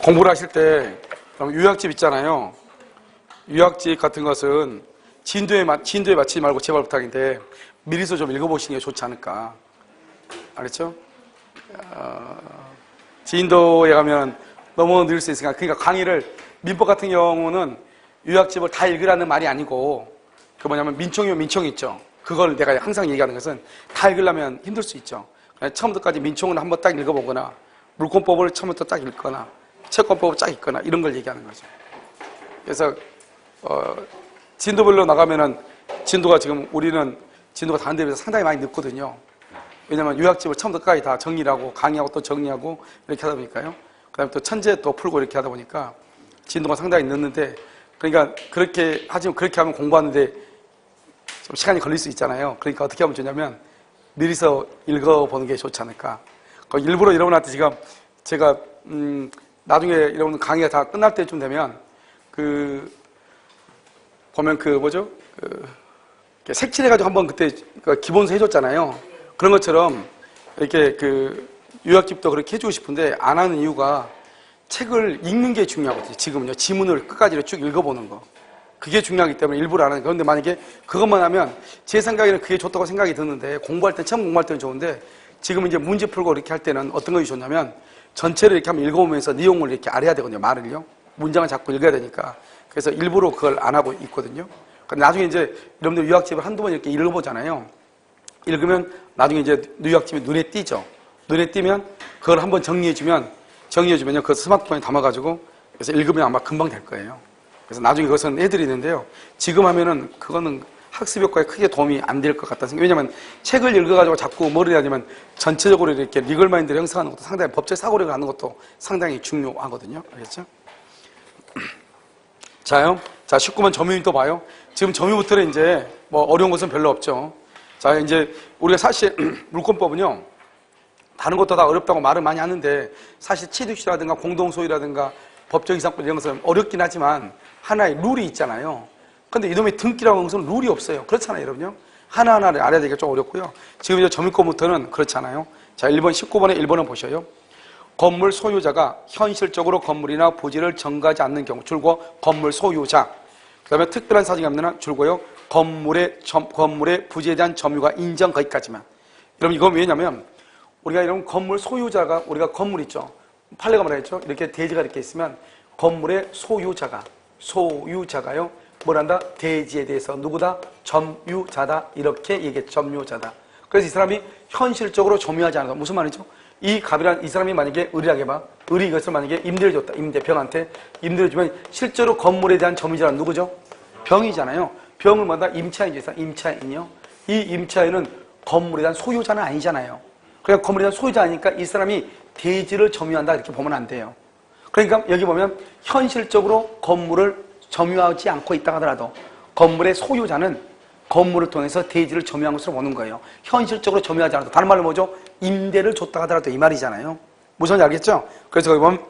공부를 하실 때 요약집 있잖아요. 요약집 같은 것은 진도에 맞추지 말고 제발 부탁인데 미리서 좀 읽어보시는 게 좋지 않을까. 알겠죠? 진도에 가면 너무 늘 수 있으니까. 그러니까 강의를, 민법 같은 경우는 요약집을 다 읽으라는 말이 아니고, 그 뭐냐면 민총이면 민총이 있죠. 그걸 내가 항상 얘기하는 것은 다 읽으려면 힘들 수 있죠. 처음부터까지 민총을 한번 딱 읽어보거나, 물권법을 처음부터 딱 읽거나, 채권법을 딱 읽거나, 이런 걸 얘기하는 거죠. 그래서 진도별로 나가면은 진도가 지금 우리는 진도가 다른 데에 비해서 상당히 많이 늦거든요. 왜냐면 요약집을 처음부터 끝까지 다 정리를 하고 강의하고 또 정리하고 이렇게 하다 보니까요. 그 다음에 또 천재 또 풀고 이렇게 하다 보니까 진도가 상당히 늦는데, 그러니까 그렇게 하지만 그렇게 하면 공부하는데 좀 시간이 걸릴 수 있잖아요. 그러니까 어떻게 하면 좋냐면 미리서 읽어보는 게 좋지 않을까. 일부러 여러분한테 지금 제가 나중에 여러분 강의가 다 끝날 때쯤 되면 보면 색칠해가지고 한번 그때 기본서 해줬잖아요. 그런 것처럼 이렇게 요약집도 그렇게 해주고 싶은데 안 하는 이유가 책을 읽는 게 중요하거든요. 지금은요. 지문을 끝까지 쭉 읽어보는 거. 그게 중요하기 때문에 일부러 안 하는 거예요. 그런데 만약에 그것만 하면 제 생각에는 그게 좋다고 생각이 드는데 처음 공부할 때는 좋은데 지금 이제 문제 풀고 이렇게 할 때는 어떤 것이 좋냐면 전체를 이렇게 한번 읽어보면서 내용을 이렇게 알아야 되거든요. 말을요. 문장을 자꾸 읽어야 되니까. 그래서 일부러 그걸 안 하고 있거든요. 나중에 이제 여러분들 요약집을 한두 번 이렇게 읽어보잖아요. 읽으면 나중에 이제 요약집이 눈에 띄죠. 눈에 띄면 그걸 한번 정리해주면요. 그 스마트폰에 담아가지고 그래서 읽으면 아마 금방 될 거예요. 그래서 나중에 그것은 해드리는데요. 지금 하면은 그거는 학습 효과에 크게 도움이 안 될 것 같다는 생각이. 왜냐면 책을 읽어가지고 자꾸 머리를 하지만 전체적으로 이렇게 리걸 마인드를 형성하는 것도 상당히 법적 사고력을 하는 것도 상당히 중요하거든요. 알겠죠? 자요. 자, 19번 점유인 또 봐요. 지금 점유부터는 이제 뭐 어려운 것은 별로 없죠. 자, 이제 우리가 사실 물권법은요. 다른 것도 다 어렵다고 말을 많이 하는데 사실 취득시라든가 공동소유라든가 법적 이상권 이런 것은 어렵긴 하지만 하나의 룰이 있잖아요. 근데 이놈의 등기라는 것은 룰이 없어요. 그렇잖아요, 여러분요. 하나하나를 알아야 되기가 좀 어렵고요. 지금 이제 점유권부터는 그렇잖아요. 자, 1번, 19번에 1번을 보셔요. 건물 소유자가 현실적으로 건물이나 부지를 정가하지 않는 경우, 줄고 건물 소유자. 그 다음에 특별한 사정이 없는 줄고요. 건물의 부지에 대한 점유가 인정 거기까지만. 여러분, 이건 왜냐면 우리가 이런 건물 소유자가, 우리가 건물 있죠. 판례가 뭐라 했죠? 이렇게 대지가 이렇게 있으면 건물의 소유자가요. 뭐란다? 대지에 대해서 누구다? 점유자다. 이렇게 얘기했죠. 점유자다. 그래서 이 사람이 현실적으로 점유하지 않는 거. 무슨 말이죠? 이 갑이란 이 사람이 만약에 의리하게 봐. 의리 이것을 만약에 임대를 줬다. 임대병한테 임대를 주면 실제로 건물에 대한 점유자는 누구죠? 병이잖아요. 병을 뭐다? 임차인이죠. 임차인이요. 이 임차인은 건물에 대한 소유자는 아니잖아요. 그러니까 건물에 대한 소유자 아니니까 이 사람이 대지를 점유한다. 이렇게 보면 안 돼요. 그러니까 여기 보면 현실적으로 건물을 점유하지 않고 있다 하더라도 건물의 소유자는 건물을 통해서 대지를 점유한 것으로 보는 거예요. 현실적으로 점유하지 않아도. 다른 말로 뭐죠? 임대를 줬다 하더라도 이 말이잖아요. 무슨 말인지 알겠죠? 그래서 거기 보면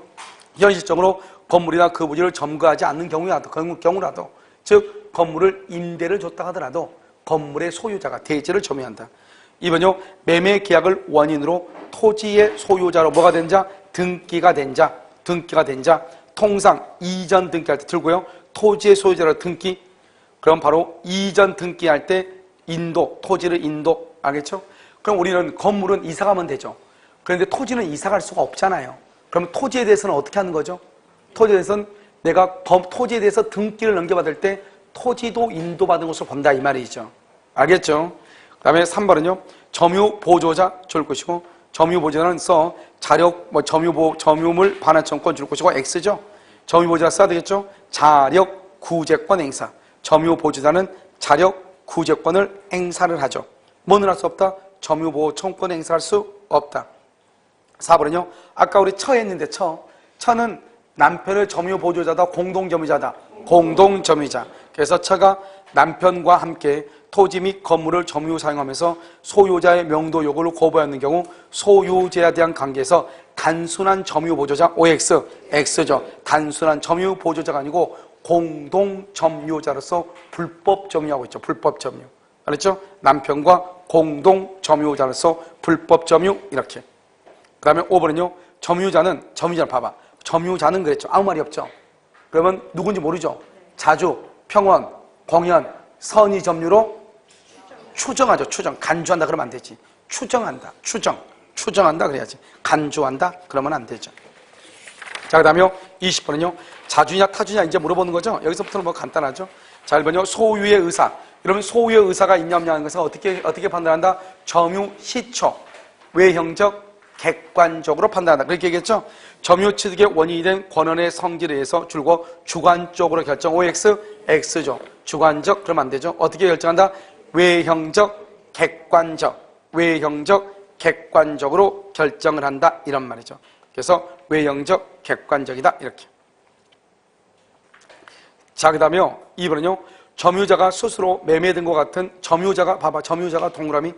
현실적으로 건물이나 그 부지를 점거하지 않는 경우라도 즉 건물을 임대를 줬다 하더라도 건물의 소유자가 대지를 점유한다. 2번요. 매매 계약을 원인으로 토지의 소유자로 뭐가 된 자? 등기가 된 자. 통상 이전 등기할 때 들고요. 토지의 소유자로 등기. 그럼 바로 이전 등기할 때 토지를 알겠죠? 그럼 우리는 건물은 이사가면 되죠. 그런데 토지는 이사갈 수가 없잖아요. 그럼 토지에 대해서는 어떻게 하는 거죠? 토지에 대해서는 내가 토지에 대해서 등기를 넘겨받을 때 토지도 인도받은 것으로 본다 이 말이죠. 알겠죠? 그 다음에 3번은요. 점유보조자 줄 것이고 점유보조자는 점유물 반환청권 줄 것이고 X죠. 점유보조자 써야 되겠죠? 자력 구제권 행사. 점유보조자는 자력 구제권을 행사를 하죠. 뭐는 할 수 없다? 점유보호청권 행사할 수 없다. 4번은요. 아까 우리 처했는데 처는 남편의 점유보조자다. 공동점유자다. 공동점유자. 그래서 처가 남편과 함께 토지 및 건물을 점유 사용하면서 소유자의 명도 요구를 거부하는 경우 소유자에 대한 관계에서 단순한 점유보조자 OX, X죠. 단순한 점유보조자가 아니고 공동점유자로서 불법 점유하고 있죠. 불법 점유. 알았죠? 남편과 공동점유자로서 불법 점유 이렇게. 그 다음에 5번은요. 점유자는 봐봐. 점유자는 그랬죠. 아무 말이 없죠. 그러면 누군지 모르죠. 자주, 평원, 공연, 선의 점유로 추정하죠. 추정. 간주한다 그러면 안 되지. 추정한다. 추정한다 그래야지. 간주한다 그러면 안 되죠. 자, 그 다음에 20번은요. 자주냐 타주냐 이제 물어보는 거죠. 여기서부터는 뭐 간단하죠. 자, 1번요. 소유의 의사. 여러분 소유의 의사가 있냐 없냐는 것은 어떻게 판단한다? 점유, 시초, 외형적, 객관적으로 판단한다. 그렇게 얘기했죠. 점유 취득의 원인이 된 권한의 성질에 의해서 줄고 주관적으로 결정. OX, X죠. 주관적 그러면 안 되죠. 어떻게 결정한다? 외형적, 객관적으로 결정을 한다 이런 말이죠. 그래서 외형적, 객관적이다 이렇게. 자, 그 다음에 2번은요. 점유자가 스스로 매매된 것 같은 점유자가 봐봐. 점유자가 동그라미.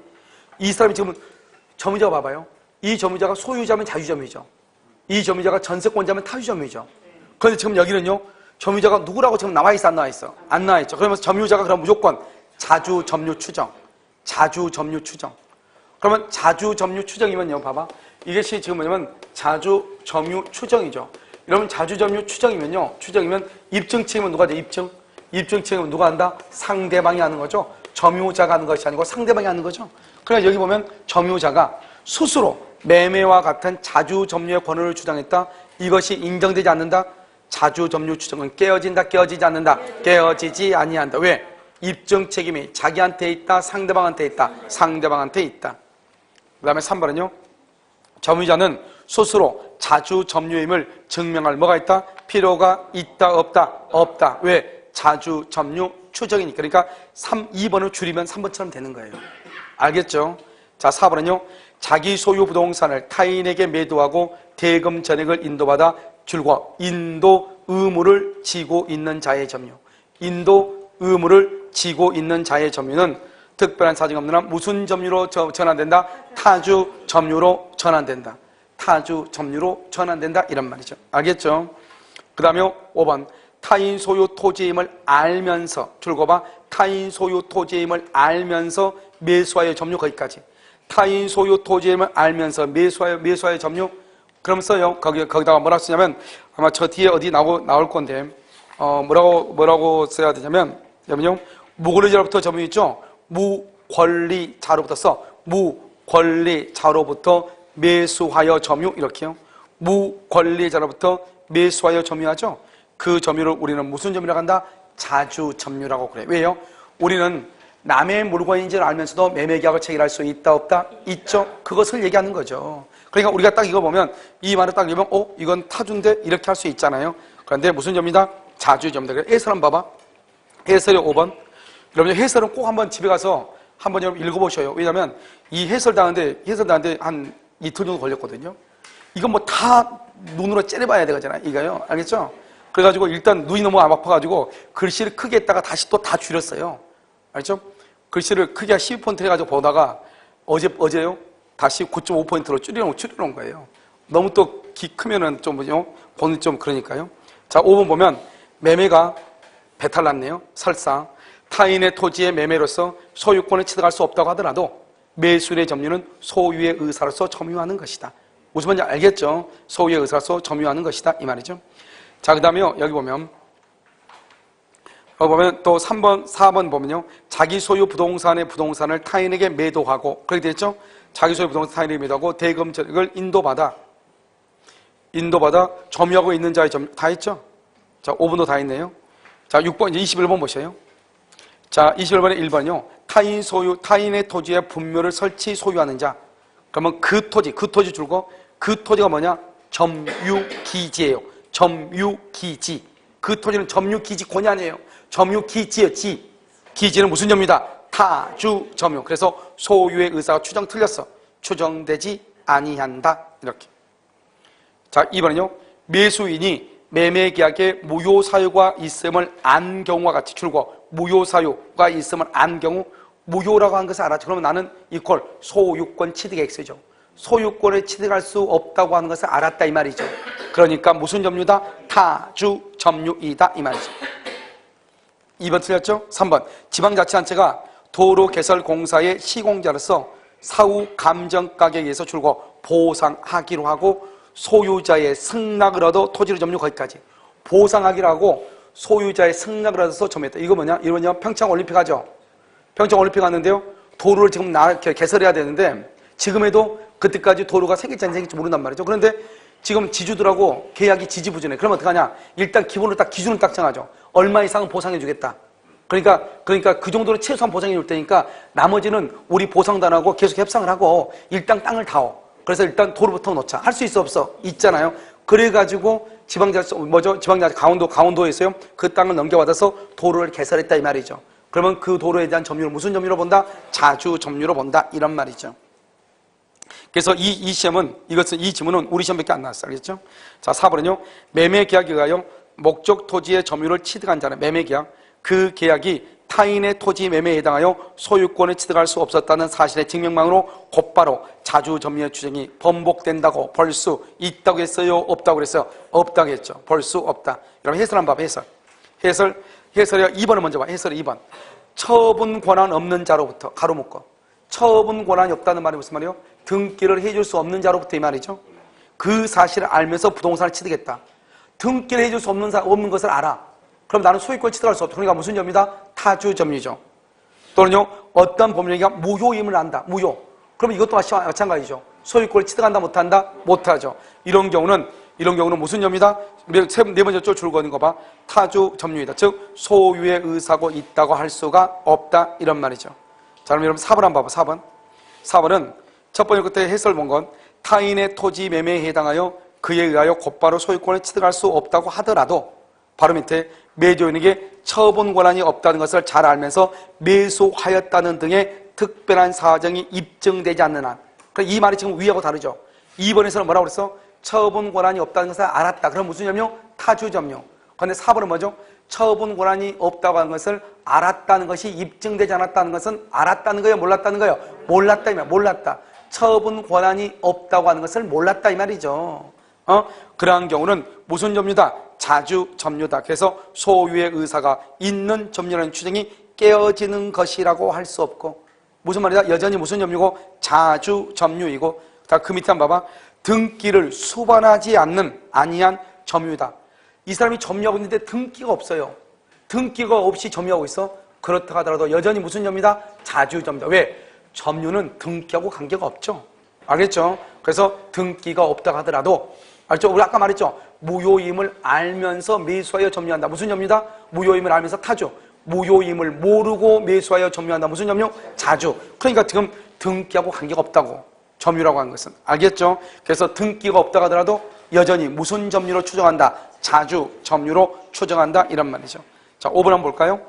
이 사람이 지금 점유자가 봐봐요. 이 점유자가 소유자면 자유점유죠. 이 점유자가 전세권자면 타주점유죠. 그런데 지금 여기는요. 점유자가 누구라고 지금 나와있어 안 나와있어? 안 나와있죠. 그러면서 점유자가 그럼 무조건 자주점유 추정. 그러면 자주점유 추정이면요. 봐봐. 이것이 지금 뭐냐면 자주점유 추정이죠. 여러분 자주점유 추정이면요. 추정이면 입증 책임은 누가 돼? 입증 책임은 누가 한다? 상대방이 하는 거죠. 점유자가 하는 것이 아니고 상대방이 하는 거죠. 그러니까 여기 보면 점유자가 스스로 매매와 같은 자주점유의 권한을 주장했다. 이것이 인정되지 않는다. 자주점유 추정은 깨어진다. 깨어지지 않는다. 깨어지지 아니한다. 왜? 입증 책임이 자기한테 있다. 상대방한테 있다. 상대방한테 있다. 그 다음에 3번은요. 점유자는 스스로 자주점유임을 증명할 뭐가 있다? 필요가 있다. 없다. 왜? 자주점유 추정이니까. 그러니까 2번을 줄이면 3번처럼 되는 거예요. 알겠죠? 자, 4번은요. 자기 소유 부동산을 타인에게 매도하고 대금 전액을 인도받아 줄고 인도 의무를 지고 있는 자의 점유. 인도 의무를 지고 있는 자의 점유는 특별한 사정 없는 한 무슨 점유로 전환된다? 타주 점유로 전환된다. 이런 말이죠. 알겠죠? 그 다음에 5번. 타인 소유 토지임을 알면서 줄거봐. 타인 소유 토지임을 알면서 매수하여 점유. 거기까지. 타인 소유 토지임을 알면서 매수하여 점유. 그러면서요. 거기다가 뭐라 쓰냐면 아마 저 뒤에 어디 나올 건데 뭐라고 써야 되냐면 여러분요. 무권리자로부터 점유 있죠. 무권리자로부터 써. 무권리자로부터 매수하여 점유 이렇게요. 무권리자로부터 매수하여 점유하죠. 그 점유를 우리는 무슨 점유라고 한다? 자주점유라고 그래. 왜요? 우리는 남의 물건인 줄 알면서도 매매계약을 체결할 수 있다 없다? 있죠. 그것을 얘기하는 거죠. 그러니까 우리가 딱 이거 보면 이 말을 딱 읽으면 이건 타주인데 이렇게 할 수 있잖아요. 그런데 무슨 점이다? 자주점이다. 해설 한번 봐봐. 해설이 5번. 여러분 해설은 꼭 한번 집에 가서 한번 여러분 읽어보셔요. 왜냐하면 이 해설 당하는데 한 이틀 정도 걸렸거든요. 이건 뭐 다 눈으로 째려봐야 되잖아요. 이거요. 알겠죠? 그래가지고 일단 눈이 너무 아파가지고 글씨를 크게 했다가 다시 또 다 줄였어요. 알죠? 글씨를 크게 12포인트 해가지고 보다가 어제요? 다시 9.5포인트로 줄여놓은 거예요. 너무 또 키 크면은 좀 뭐죠? 보는 좀 그러니까요. 자, 5번 보면 매매가 배탈났네요. 설사 타인의 토지의 매매로서 소유권을 취득할 수 없다고 하더라도 매수인의 점유는 소유의 의사로서 점유하는 것이다. 무슨 말인지 알겠죠? 소유의 의사로서 점유하는 것이다. 이 말이죠. 자, 그 다음에 여기 보면 또 3번, 4번 보면요. 자기 소유 부동산의 부동산을 타인에게 매도하고, 그렇게 됐죠? 자기 소유 부동산 타인에게 매도하고 대금 전액을 인도받아 점유하고 있는 자의 점유. 다 했죠? 자, 5번도 다 했네요. 자, 6번, 이제 21번 보세요. 자, 21번에 1번이요. 타인의 토지에 분묘를 설치 소유하는 자. 그러면 그 토지 줄고 그 토지가 뭐냐? 점유기지예요. 점유기지. 그 토지는 점유기지권이 아니에요. 점유기지예요. 기지는 무슨 점유다? 타주점유. 그래서 소유의 의사가 틀렸어. 추정되지 아니한다. 이렇게. 자, 2번은요. 매수인이 매매계약에 무효사유가 있음을 안 경우와 같이 줄고 무효사유가 있음을 안 경우 무효라고 한 것을 알았죠. 그러면 나는 이퀄 소유권 취득 X죠. 소유권을 취득할 수 없다고 하는 것을 알았다 이 말이죠. 그러니까 무슨 점유다? 타주점유이다 이 말이죠. 2번 틀렸죠? 3번 지방자치단체가 도로개설공사의 시공자로서 사후 감정가격에 의해서 줄고 보상하기로 하고 소유자의 승낙을 얻어 토지를 점유 거기까지. 보상하기라고 소유자의 승낙을 얻어서 점유했다. 이거 뭐냐? 이거냐? 평창올림픽 하죠? 평창올림픽 하는데요. 도로를 지금 개설해야 되는데 지금에도 그때까지 도로가 생길지 안 생길지 모른단 말이죠. 그런데 지금 지주들하고 계약이 지지부진해. 그러면 어떡하냐? 일단 기본으로 딱 기준을 딱 정하죠. 얼마 이상은 보상해주겠다. 그러니까 그 정도는 최소한 보상해 줄 테니까 나머지는 우리 보상단하고 계속 협상을 하고 일단 땅을 다오. 그래서 일단 도로부터 놓자. 할 수 있어 없어? 있잖아요. 그래가지고 강원도에서요. 그 땅을 넘겨받아서 도로를 개설했다 이 말이죠. 그러면 그 도로에 대한 점유를 무슨 점유로 본다? 자주 점유로 본다 이런 말이죠. 그래서 이 시험은 이 지문은 우리 시험밖에 안 나왔어요. 알겠죠? 자, 4번은요. 매매 계약에 의하여 목적 토지의 점유를 취득한 자는 매매 계약. 그 계약이 타인의 토지 매매에 해당하여 소유권을 취득할 수 없었다는 사실의 증명만으로 곧바로 자주 점유의 추정이 번복된다고 볼 수 있다고 했어요? 없다고 그랬어요? 없다고 했죠. 볼 수 없다. 여러분 해설 한번 봐봐. 해설이요. 2번을 먼저 봐. 해설 2번. 처분 권한 없는 자로부터 가로 묶어. 처분 권한이 없다는 말이 무슨 말이에요? 등기를 해줄 수 없는 자로부터 이 말이죠. 그 사실을 알면서 부동산을 취득했다. 등기를 해줄 수 없는 것을 알아. 그럼 나는 소유권을 취득할 수 없다. 그러니까 무슨 점유다? 타주 점유죠. 또는요, 어떤 법률행위가 무효임을 안다. 무효. 그럼 이것도 마찬가지죠. 소유권을 취득한다, 못한다? 못하죠. 이런 경우는 무슨 점유다? 네 번째 줄 줄거 있는 거 봐. 타주 점유이다. 즉, 소유의 의사고 있다고 할 수가 없다. 이런 말이죠. 자, 그럼 여러분 4번 한번 봐봐. 4번은 첫 번째 끝에 해설 본 건 타인의 토지 매매에 해당하여 그에 의하여 곧바로 소유권을 취득할 수 없다고 하더라도 바로 밑에 매도인에게 처분 권한이 없다는 것을 잘 알면서 매수하였다는 등의 특별한 사정이 입증되지 않는 한. 그러니까 이 말이 지금 위하고 다르죠. 2번에서는 뭐라고 그랬어? 처분 권한이 없다는 것을 알았다. 그럼 무슨 점유? 타주 점유. 그런데 4번은 뭐죠? 처분 권한이 없다고 하는 것을 알았다는 것이 입증되지 않았다는 것은 알았다는 거예요? 몰랐다는 거예요? 몰랐다 이 말. 몰랐다. 처분 권한이 없다고 하는 것을 몰랐다 이 말이죠. 그러한 경우는 무슨 점유다? 자주 점유다. 그래서 소유의 의사가 있는 점유라는 추정이 깨어지는 것이라고 할 수 없고 무슨 말이다? 여전히 무슨 점유고? 자주 점유이고 자, 그 밑에 한번 봐봐. 등기를 수반하지 아니한 점유다. 이 사람이 점유하고 있는데 등기가 없어요. 등기가 없이 점유하고 있어? 그렇다 하더라도 여전히 무슨 점유다? 자주 점유다. 왜? 점유는 등기하고 관계가 없죠. 알겠죠? 그래서 등기가 없다 하더라도 알죠? 우리 아까 말했죠? 무효임을 알면서 매수하여 점유한다. 무슨 점유다? 무효임을 알면서 타주. 무효임을 모르고 매수하여 점유한다. 무슨 점유? 자주. 그러니까 지금 등기하고 관계가 없다고. 점유라고 하는 것은. 알겠죠? 그래서 등기가 없다 하더라도 여전히 무슨 점유로 추정한다? 자주 점유로 추정한다. 이런 말이죠. 자, 5번 한번 볼까요?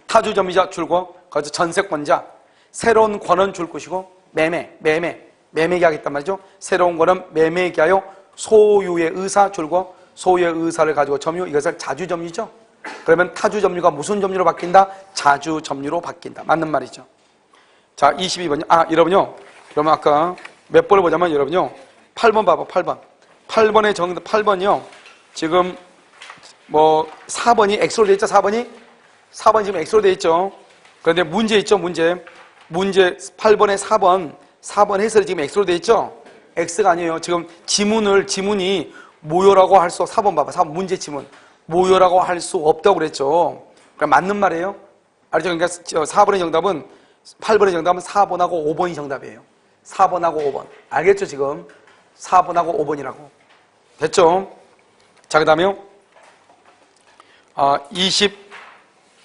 타주 점유자 줄고 거기서 전세권자. 새로운 권은 줄 것이고 매매계약 있단 말이죠. 새로운 권은 매매계하여 소유의 의사 줄고 소유의 의사를 가지고 점유, 이것을 자주 점유죠. 그러면 타주 점유가 무슨 점유로 바뀐다? 자주 점유로 바뀐다. 맞는 말이죠. 자, 22번요. 여러분요. 그러면 아까 몇 번을 보자면 여러분요. 8번 봐봐. 8번의 정답 8번이요. 지금 4번이 X로 되어 있죠. 4번이 지금 X로 되어 있죠. 그런데 문제 있죠. 문제 8번의 4번 해설이 지금 X로 되어 있죠. X가 아니에요. 지금 지문이 무효라고 할 수, 4번 봐봐. 4번 문제 지문. 무효라고 할 수 없다고 그랬죠. 그럼 맞는 말이에요. 알죠? 그러니까 4번의 정답은, 8번의 정답은 4번하고 5번이 정답이에요. 4번하고 5번. 알겠죠, 지금? 4번하고 5번이라고. 됐죠? 자, 그 다음에요.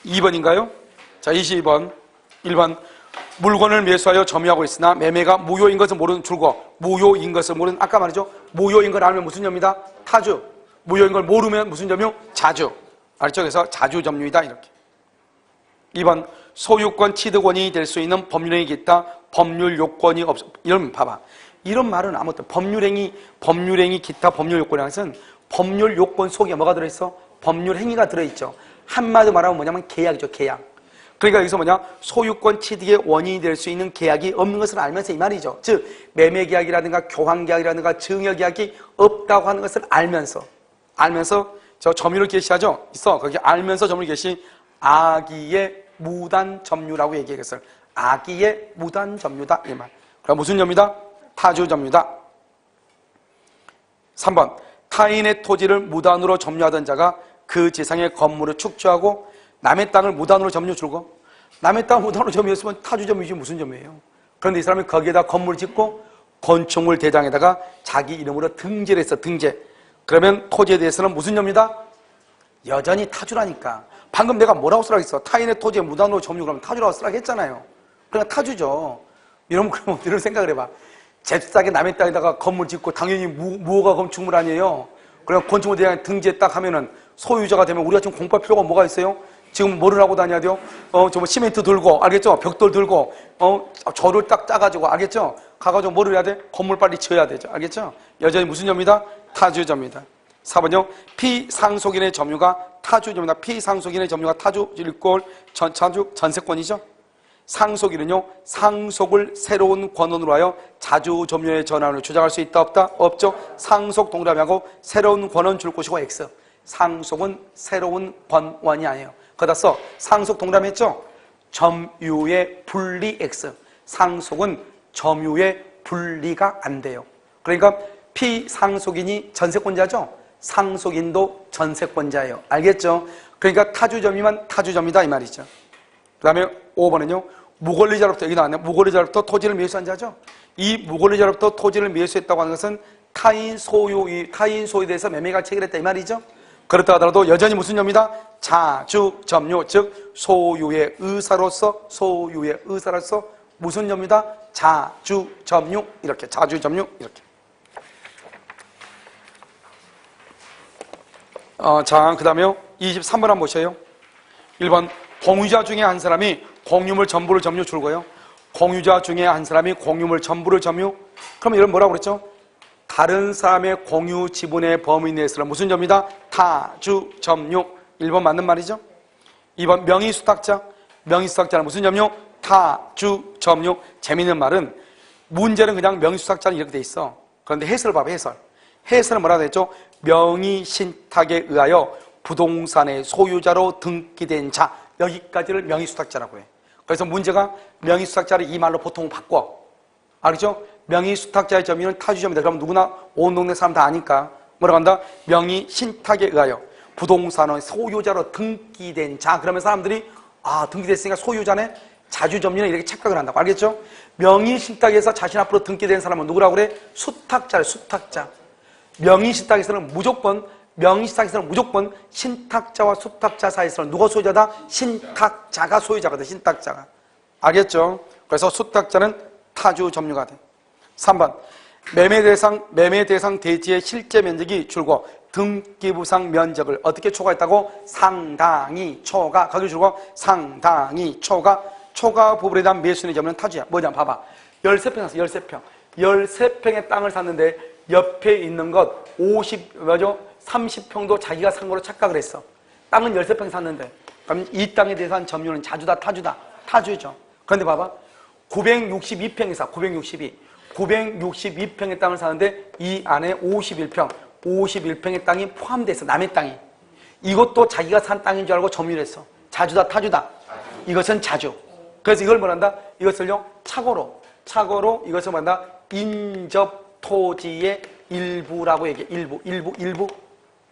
22번인가요? 자, 22번. 1번. 물건을 매수하여 점유하고 있으나 매매가 무효인 것을 모르는 줄거. 무효인 것을 모르는, 아까 말이죠. 무효인 걸 알면 무슨 점유다? 타주. 무효인 걸 모르면 무슨 점유? 자주. 알죠? 그래서 자주 점유이다. 이렇게. 2번. 소유권 취득원이 될 수 있는 법률행위가 있다. 법률 요건이 없어. 이런, 봐봐. 이런 말은 아무튼 법률행위 기타 법률 요건이라는 것은 법률 요건 속에 뭐가 들어있어? 법률 행위가 들어있죠. 한마디로 말하면 뭐냐면 계약이죠. 계약. 그러니까 여기서 뭐냐? 소유권 취득의 원인이 될 수 있는 계약이 없는 것을 알면서 이 말이죠. 즉 매매계약이라든가 교환계약이라든가 증여계약이 없다고 하는 것을 알면서 저 점유를 개시하죠. 있어. 거기 알면서 점유를 개시. 악의의 무단 점유라고 얘기해. 것을 악의의 무단 점유다 이 말. 그럼 무슨 점유다? 타주 점유다. 3번 타인의 토지를 무단으로 점유하던 자가 그 지상의 건물을 축조하고 남의 땅을 무단으로 점유 줄고 남의 땅을 무단으로 점유했으면 타주 점유지 무슨 점유예요. 그런데 이 사람이 거기에다 건물 짓고 건축물 대장에다가 자기 이름으로 등재를 했어. 등재. 그러면 토지에 대해서는 무슨 점유다? 여전히 타주라니까. 방금 내가 뭐라고 쓰라고 했어? 타인의 토지에 무단으로 점유 그러면 타주라고 쓰라고 했잖아요. 그러니까 타주죠. 여러분 그러면 이런 생각을 해봐. 잽싸게 남의 땅에다가 건물 짓고 당연히 무허가 건축물 아니에요. 그냥 건축물 대장에 등재 딱 하면은 소유자가 되면 우리가 지금 공부할 필요가 뭐가 있어요? 지금 뭐를 하고 다녀야 돼요? 시멘트 들고, 알겠죠? 벽돌 들고, 절을 딱 짜가지고, 알겠죠? 가가지고 뭐를 해야 돼? 건물 빨리 지어야 되죠. 알겠죠? 여전히 무슨 점이다? 타주점이다. 4번요. 피상속인의 점유가 타주점이다. 피상속인의 점유가 타주일 꼴 전세권이죠. 상속인은요, 상속을 새로운 권원으로 하여 자주점유의 전환을 주장할 수 있다, 없다? 없죠. 상속 동일하고 새로운 권원 줄 것이고 X. 상속은 새로운 권원이 아니에요. 거기다 써. 상속 동일함했죠? 점유의 분리 X. 상속은 점유의 분리가 안 돼요. 그러니까 피상속인이 전세권자죠? 상속인도 전세권자예요. 알겠죠? 그러니까 타주점이면 타주점이다 이 말이죠. 그 다음에 5번은요. 무권리자로부터, 여기 나왔네요. 무권리자로부터 토지를 매수한 자죠. 이 무권리자로부터 토지를 매수했다고 하는 것은 타인 소유에 대해서 매매가 체결했다 이 말이죠. 그렇다 하더라도 여전히 무슨 점이다? 자주점유, 즉 소유의 의사로서 무슨 점이다? 자주점유, 이렇게 자주점유 이렇게. 자, 그 다음에요. 23번 한번 보셔요. 1번 공유자 중에 한 사람이 공유물 전부를 점유 줄고요. 공유자 중에 한 사람이 공유물 전부를 점유. 그러면 이런 뭐라고 그랬죠? 다른 사람의 공유 지분의 범위 내에서는 무슨 점이다? 타주 점유. 1번 맞는 말이죠. 2번 명의수탁자. 명의수탁자는 무슨 점유? 타주 점유. 재미있는 말은 문제는 그냥 명의수탁자는 이렇게 돼 있어. 그런데 해설을 봐봐. 해설은 뭐라고 했죠? 명의신탁에 의하여 부동산의 소유자로 등기된 자. 여기까지를 명의수탁자라고 해. 그래서 문제가 명의수탁자를 이 말로 보통 바꿔. 알겠죠? 명의수탁자의 점유는 타주점이다. 그러면 누구나 온 동네 사람 다 아니까 뭐라고 한다? 명의신탁에 의하여 부동산의 소유자로 등기된 자. 그러면 사람들이 등기됐으니까 소유자네? 자주점유는 이렇게 착각을 한다고. 알겠죠? 명의신탁에서 자신 앞으로 등기된 사람은 누구라고 그래? 수탁자래. 수탁자. 명의신탁에서는 무조건 신탁자와 수탁자 사이에서는 누가 소유자다? 신탁자가 소유자거든. 신탁자가. 알겠죠? 그래서 수탁자는 타주 점유가 돼. 3번 매매 대상 대지의 실제 면적이 줄고 등기부상 면적을 어떻게 초과했다고? 상당히 초과. 거기 줄고 상당히 초과 부분에 대한 매수인의 점유는 타주야. 뭐냐 봐봐. 13평 샀어. 13평. 13평의 땅을 샀는데 옆에 있는 것 30평도 자기가 산 거로 착각을 했어. 땅은 13평 샀는데 그럼 이 땅에 대한 점유는 자주다 타주다? 타주죠. 그런데 봐봐. 962평이 사. 962평의 땅을 사는데 이 안에 51평의 땅이 포함되어 있어. 남의 땅이. 이것도 자기가 산 땅인 줄 알고 점유를 했어. 자주다 타주다? 이것은 자주. 그래서 이걸 뭐란다? 이것을요 착오로 이것을 뭐란다? 인접토지의 일부라고 얘기해. 일부.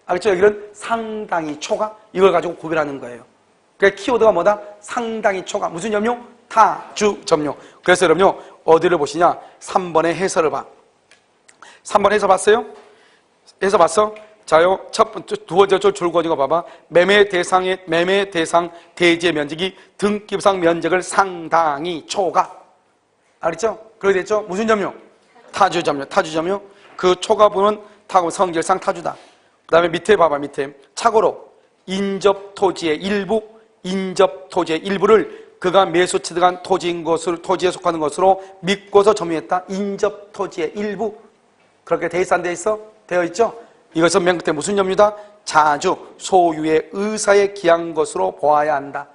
알겠죠? 여기는 상당히 초과. 이걸 가지고 구별하는 거예요. 그러니까 키워드가 뭐다? 상당히 초과. 무슨 점유? 타주 점유. 그래서 여러분요 어디를 보시냐? 3번의 해설을 봐. 3번 해설 봤어요? 해설 봤어? 자요 두 번째 줄 그어진 거 봐봐. 매매 대상 대지의 면적이 등기부상 면적을 상당히 초과. 알겠죠? 그렇게 됐죠? 무슨 점유? 타주 점유. 그 초과 부분은 성질상 타주다. 그 다음에 밑에 봐봐. 밑에 착오로 인접토지의 일부를 그가 매수 취득한 토지에 속하는 것으로 믿고서 점유했다. 인접토지의 일부. 그렇게 돼 있어 안 돼 있어? 되어 있죠? 이것은 맨 끝에 무슨 점유다? 자주, 소유의 의사에 기한 것으로 보아야 한다.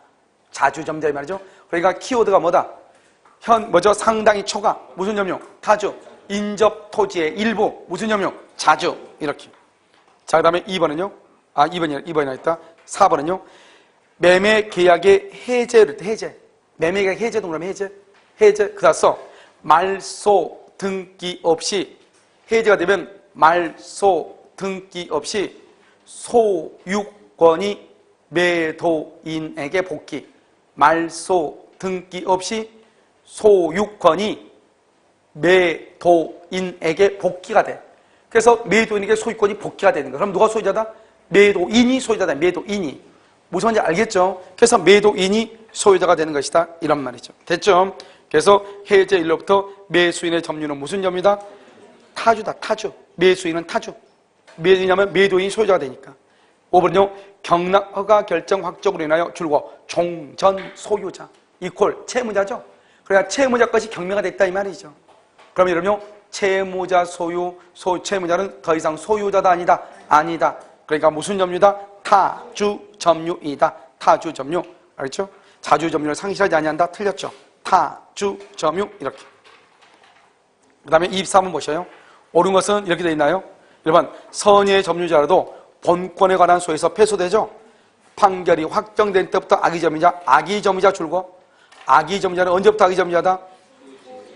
자주 점유다 이 말이죠. 그러니까 키워드가 뭐다? 상당히 초과. 무슨 점유? 타주. 인접토지의 일부. 무슨 점유? 자주. 이렇게. 자, 그 다음에 2번은요? 2번이나 있다. 4번은요? 매매 계약의 해제. 매매 계약 해제 동그라미 해제. 그다 써. 말소 등기 없이 해제가 되면 말소 등기 없이 소유권이 매도인에게 복귀. 말소 등기 없이 소유권이 매도인에게 복귀가 돼. 그래서 매도인에게 소유권이 복귀가 되는 거야. 그럼 누가 소유자다? 매도인이 소유자다. 매도인이. 무슨 말인지 알겠죠? 그래서 매도인이 소유자가 되는 것이다. 이런 말이죠. 됐죠? 그래서 해제 일로부터 매수인의 점유는 무슨 점이다? 타주다. 타주. 매수인은 타주. 왜냐하면 매도인이 소유자가 되니까. 5번은요. 경락허가 결정 확정으로 인하여 줄고 종전 소유자 이퀄 채무자죠. 그러니까 채무자 것이 경매가 됐다 이 말이죠. 그럼 여러분요. 채무자 소유, 채무자는 더 이상 소유자다 아니다? 아니다. 그러니까 무슨 점유다? 타주 점유이다. 타주 점유. 알겠죠? 자주 점유를 상실하지 아니한다. 틀렸죠? 타주 점유 이렇게. 그 다음에 23번 보셔요. 옳은 것은 이렇게 되어 있나요? 1번 선의의 점유자라도 본권에 관한 소에서 패소되죠. 판결이 확정된 때부터 악의점유자, 악의점유자 줄고 악의점유자는 언제부터 악의점유자다?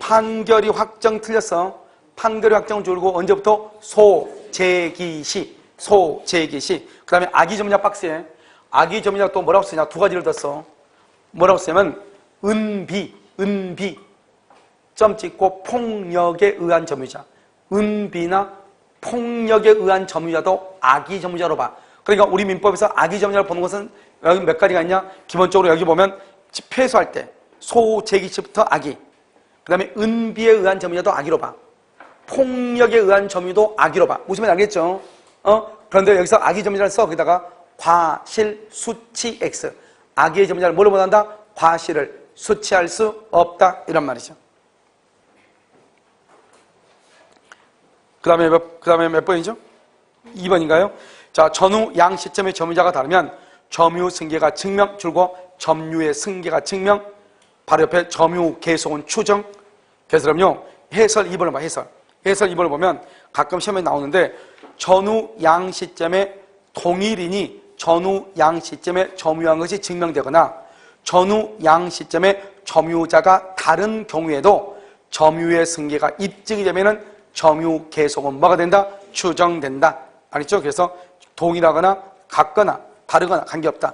판결이 확정 틀렸어. 판결이 확정 줄고 언제부터? 소재기시. 소재기시. 그 다음에 악의점유자 박스에 악의점유자 또 뭐라고 쓰냐? 두 가지를 뒀어. 뭐라고 쓰냐면 은비 점 찍고 폭력에 의한 점유자. 은비나 폭력에 의한 점유자도 악의점유자로 봐. 그러니까 우리 민법에서 악의점유자를 보는 것은 여기 몇 가지가 있냐? 기본적으로 여기 보면 패소할 때 소재기시부터 악의, 그 다음에 은비에 의한 점유자도 악의로 봐. 폭력에 의한 점유도 악의로 봐. 무슨 말인지 알겠죠? 그런데 여기서 악의점유자를 써. 거기다가 과실 수치 X. 악의 점유자를 뭘로 못한다? 과실을 수치할 수 없다. 이런 말이죠. 그 다음에 몇 번이죠? 2번인가요? 자, 전후 양 시점의 점유자가 다르면 점유 승계가 증명 줄고 점유의 승계가 증명, 바로 옆에 점유 계속은 추정. 그래서 그럼요, 해설 2번을 봐. 해설 2번을 보면 가끔 시험에 나오는데 전후 양 시점의 동일인이 전후 양 시점에 점유한 것이 증명되거나 전후 양 시점에 점유자가 다른 경우에도 점유의 승계가 입증이 되면은 점유 계속은 뭐가 된다? 추정된다. 알겠죠? 그래서 동일하거나 같거나 다르거나 관계없다.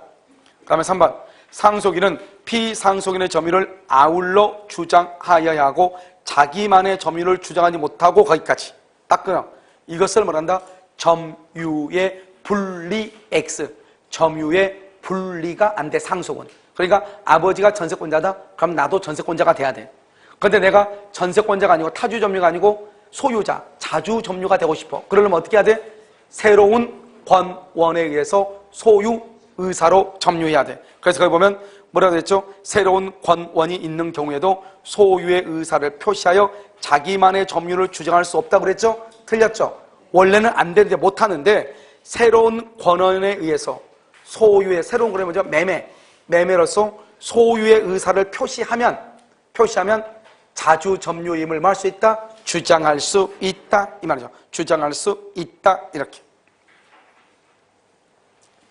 그 다음에 3번 상속인은 피상속인의 점유를 아울러 주장하여야 하고 자기만의 점유를 주장하지 못하고 거기까지 딱 끊어. 이것을 뭐란다? 점유의 분리 X. 점유의 분리가 안 돼. 상속은. 그러니까 아버지가 전세권자다? 그럼 나도 전세권자가 돼야 돼. 그런데 내가 전세권자가 아니고 타주 점유가 아니고 소유자, 자주 점유가 되고 싶어. 그러려면 어떻게 해야 돼? 새로운 권원에 의해서 소유 의사로 점유해야 돼. 그래서 거기 보면 뭐라고 했죠? 새로운 권원이 있는 경우에도 소유의 의사를 표시하여 자기만의 점유를 주장할 수 없다고 그랬죠? 틀렸죠? 원래는 안 되는데 못 하는데 새로운 권원에 의해서 소유의 새로운 권원이 뭐죠? 매매로서 소유의 의사를 표시하면 자주 점유임을 말 수 있다? 주장할 수 있다 이 말이죠. 주장할 수 있다 이렇게.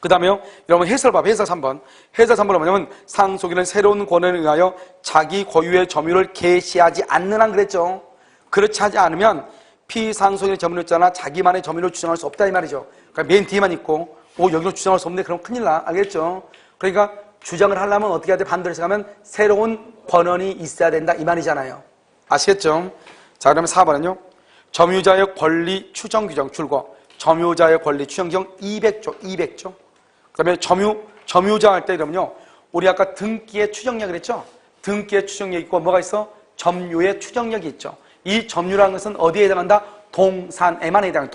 그 다음에요, 여러분 해설 봐봐. 해설 3번. 해설 3번은 뭐냐면 상속인은 새로운 권한에 의하여 자기 고유의 점유를 개시하지 않는 한 그랬죠. 그렇지 하지 않으면 피상속인의 점유였잖아. 자기만의 점유를 주장할 수 없다 이 말이죠. 그러니까 맨 뒤에만 있고 여기로 주장할 수 없는데 그럼 큰일 나. 알겠죠? 그러니까 주장을 하려면 어떻게 해야 돼? 반대로 생각하면 새로운 권한이 있어야 된다 이 말이잖아요. 아시겠죠? 자, 그러면 4번은요. 점유자의 권리 추정 규정 줄고 점유자의 권리 추정 규정 200조. 그 다음에 점유자 할 때 그러면요. 우리 아까 등기의 추정력 그랬죠? 등기의 추정력이 있고 뭐가 있어? 점유의 추정력이 있죠. 이 점유라는 것은 어디에 해당한다? 동산에만 해당한다.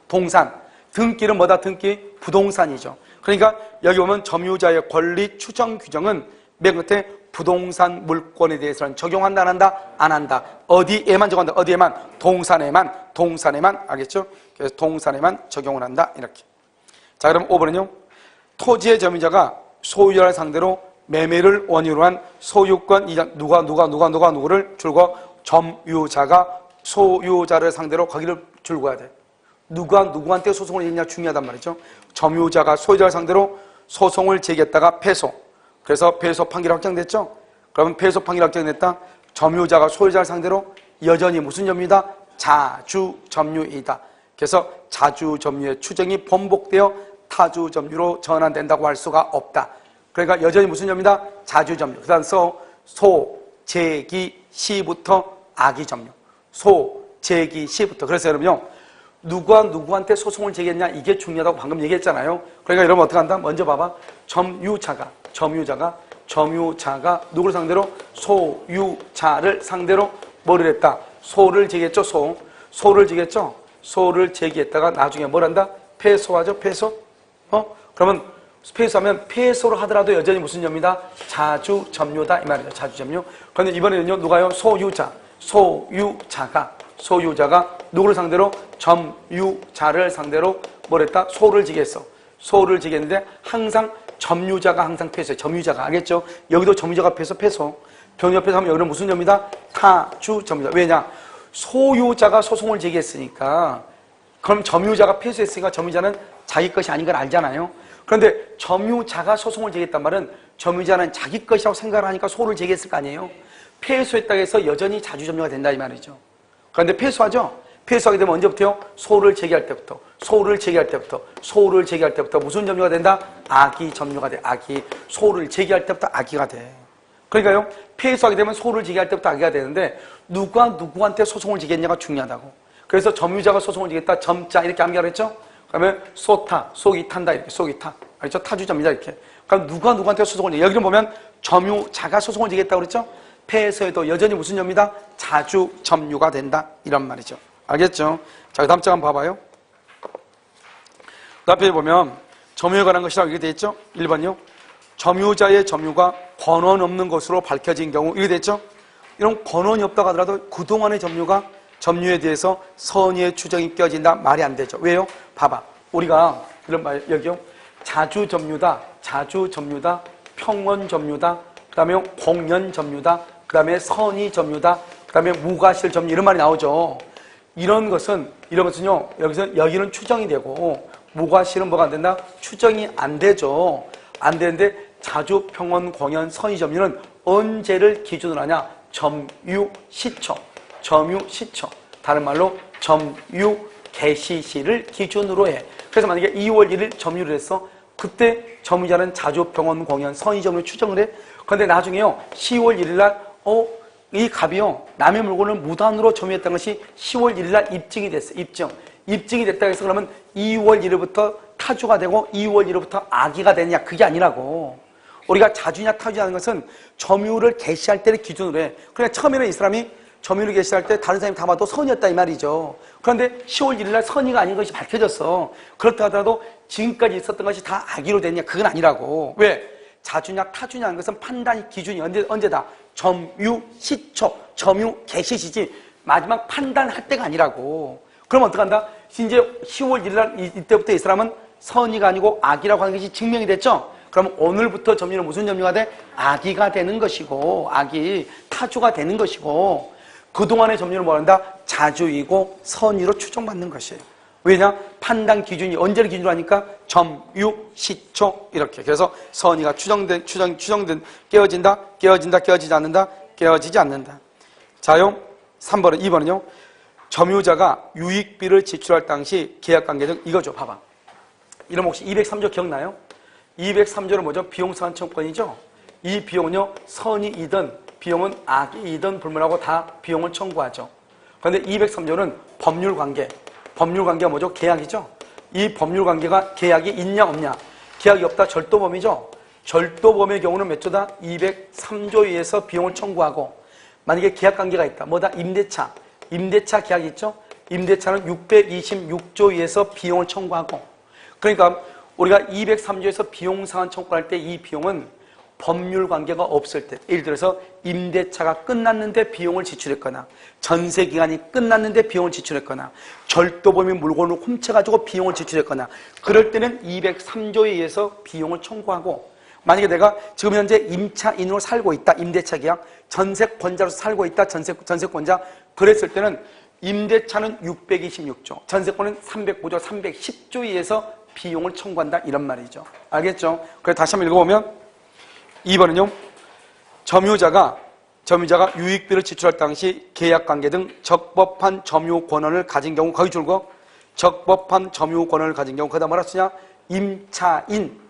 동산. 등기는 뭐다? 등기? 부동산이죠. 그러니까 여기 보면 점유자의 권리 추정 규정은 맨 끝에 부동산 물권에 대해서는 적용한다 안 한다? 안 한다. 어디에만 적용한다? 어디에만? 동산에만 알겠죠? 그래서 동산에만 적용을 한다 이렇게. 자, 그럼 5번은요. 토지의 점유자가 소유자를 상대로 매매를 원인으로 한 소유권 이전 누구를 줄고 점유자가 소유자를 상대로 거기를 줄고 해야 돼. 누구한테 소송을 했냐 중요하단 말이죠. 점유자가 소유자를 상대로 소송을 제기했다가 패소. 그래서 패소 판결이 확정됐죠. 그러면 패소 판결이 확정됐다. 점유자가 소유자를 상대로 여전히 무슨 점유이다? 자주 점유이다. 그래서 자주 점유의 추정이 번복되어 타주 점유로 전환된다고 할 수가 없다. 그러니까 여전히 무슨 점이다? 자주 점유. 그 다음 소, 제기, 시부터 악의 점유. 소, 제기, 시부터. 그래서 여러분요, 누가 누구한테 소송을 제기했냐, 이게 중요하다고 방금 얘기했잖아요. 그러니까 여러분 어떻게 한다? 먼저 봐봐. 점유자가 누구를 상대로? 소유자를 상대로 뭐를 했다? 소를 제기했죠. 소를 제기했죠. 소를 제기했다가 나중에 뭘 한다? 패소하죠. 패소. 그러면 패소하면 패소를 하더라도 여전히 무슨 점이다? 자주 점유다 이 말이죠. 자주 점유. 그런데 이번에는요, 누가요? 소유자가 누구를 상대로? 점유자를 상대로 뭘 했다? 소를 제기했어. 소를 제기했는데 항상 점유자가 항상 패소해. 점유자가. 알겠죠? 여기도 점유자가 패소. 병역패소 하면 여기는 무슨 점이다? 타주 점유자. 왜냐? 소유자가 소송을 제기했으니까, 그럼 점유자가 패소했으니까 점유자는 자기 것이 아닌 걸 알잖아요. 그런데 점유자가 소송을 제기했단 말은 점유자는 자기 것이라고 생각을 하니까 소를 제기했을 거 아니에요. 패소했다고 해서 여전히 자주 점유가 된다 이 말이죠. 그런데 패소하죠? 패소하게 되면 언제부터요? 소를 제기할 때부터 무슨 점유가 된다? 악의 점유가 돼. 악의. 소를 제기할 때부터 악의가 돼. 그러니까요, 패소하게 되면 소를 제기할 때부터 악의가 되는데, 누가 누구한테 소송을 제기했냐가 중요하다고. 그래서 점유자가 소송을 제기했다. 점자 이렇게 암기하라 했죠? 그러면 소타, 속이 탄다 이렇게. 속이 타. 알죠? 타주 점유자 이렇게. 그럼 누가 누구한테 소송을 제기해? 여기를 보면 점유자가 소송을 제기했다고 그랬죠? 패소에도 여전히 무슨 점이다? 자주 점유가 된다 이런 말이죠. 알겠죠? 자, 그 다음 장 한번 봐봐요. 그 앞에 보면 점유에 관한 것이라고 이렇게 되어 있죠? 1번요. 점유자의 점유가 권한 없는 것으로 밝혀진 경우 이렇게 됐죠? 이런 권한이 없다고 하더라도 그동안의 점유에 대해서 선의의 추정이 껴진다 말이 안 되죠. 왜요? 봐봐. 우리가 이런 말 여기요. 자주 점유다, 평원 점유다, 그 다음에 공연 점유다, 그 다음에 선의 점유다, 그 다음에 무과실 점유 이런 말이 나오죠. 이런 것은요, 여기는 추정이 되고, 무과실은 뭐가 안 된다? 추정이 안 되죠. 안 되는데, 자주, 평원, 공연, 선의 점유는 언제를 기준으로 하냐? 점유 시초. 다른 말로 점유 개시시를 기준으로 해. 그래서 만약에 2월 1일 점유를 했어. 그때 점유자는 자주, 평원, 공연, 선의 점유를 추정을 해. 그런데 나중에요, 10월 1일 날, 이 갑이요, 남의 물건을 무단으로 점유했다는 것이 10월 1일 날 입증이 됐어. 입증이 됐다고 해서 그러면 2월 1일부터 타주가 되고 2월 1일부터 악의가 되느냐? 그게 아니라고. 우리가 자주냐 타주냐는 것은 점유를 개시할 때를 기준으로 해. 그러니까 처음에는 이 사람이 점유를 개시할 때 다른 사람이 다 봐도 선이었다 이 말이죠. 그런데 10월 1일 날 선의가 아닌 것이 밝혀졌어. 그렇다 하더라도 지금까지 있었던 것이 다 악의로 됐냐? 그건 아니라고. 왜? 자주냐 타주냐는 것은 판단의 기준이 언제다? 점유 시초, 점유 개시시지 마지막 판단할 때가 아니라고. 그럼 어떡한다? 이제 10월 1일 날 이때부터 이 사람은 선의가 아니고 악의라고 하는 것이 증명이 됐죠? 그럼 오늘부터 점유는 무슨 점유가 돼? 악의가 되는 것이고, 악의, 타주가 되는 것이고, 그동안의 점유는 뭐한다? 자주이고 선의로 추정받는 것이에요. 왜냐? 판단 기준이 언제를 기준으로 하니까 점유 시초 이렇게. 그래서 선의가 추정된 깨어진다, 깨어지지 않는다. 자요. 3번은 2번은요. 점유자가 유익비를 지출할 당시 계약관계 등 이거죠. 봐봐. 이름 혹시 203조 기억나요? 203조는 뭐죠? 비용상환청권이죠. 이 비용은요, 선의이든 비용은 악의이든 불문하고 다 비용을 청구하죠. 그런데 203조는 법률관계가 뭐죠? 계약이죠. 이 법률관계가 계약이 있냐 없냐? 계약이 없다 절도범이죠. 절도범의 경우는 몇 조다? 203조에 의해서 비용을 청구하고, 만약에 계약관계가 있다. 뭐다? 임대차 계약이 있죠. 임대차는 626조에 의해서 비용을 청구하고, 그러니까 우리가 203조에서 비용상환 청구할 때 이 비용은 법률관계가 없을 때, 예를 들어서 임대차가 끝났는데 비용을 지출했거나, 전세기간이 끝났는데 비용을 지출했거나, 절도범이 물건을 훔쳐가지고 비용을 지출했거나, 그럴 때는 203조에 의해서 비용을 청구하고, 만약에 내가 지금 현재 임차인으로 살고 있다, 임대차 계약, 전세권자로서 살고 있다, 전세권자, 그랬을 때는 임대차는 626조, 전세권은 309조, 310조에 의해서 비용을 청구한다 이런 말이죠. 알겠죠? 그래서 다시 한번 읽어보면 2번은요. 점유자가 유익비를 지출할 당시 계약관계 등 적법한 점유 권한을 가진 경우 거기 줄고 적법한 점유권을 가진 경우 그다음 뭐라 쓰냐? 임차인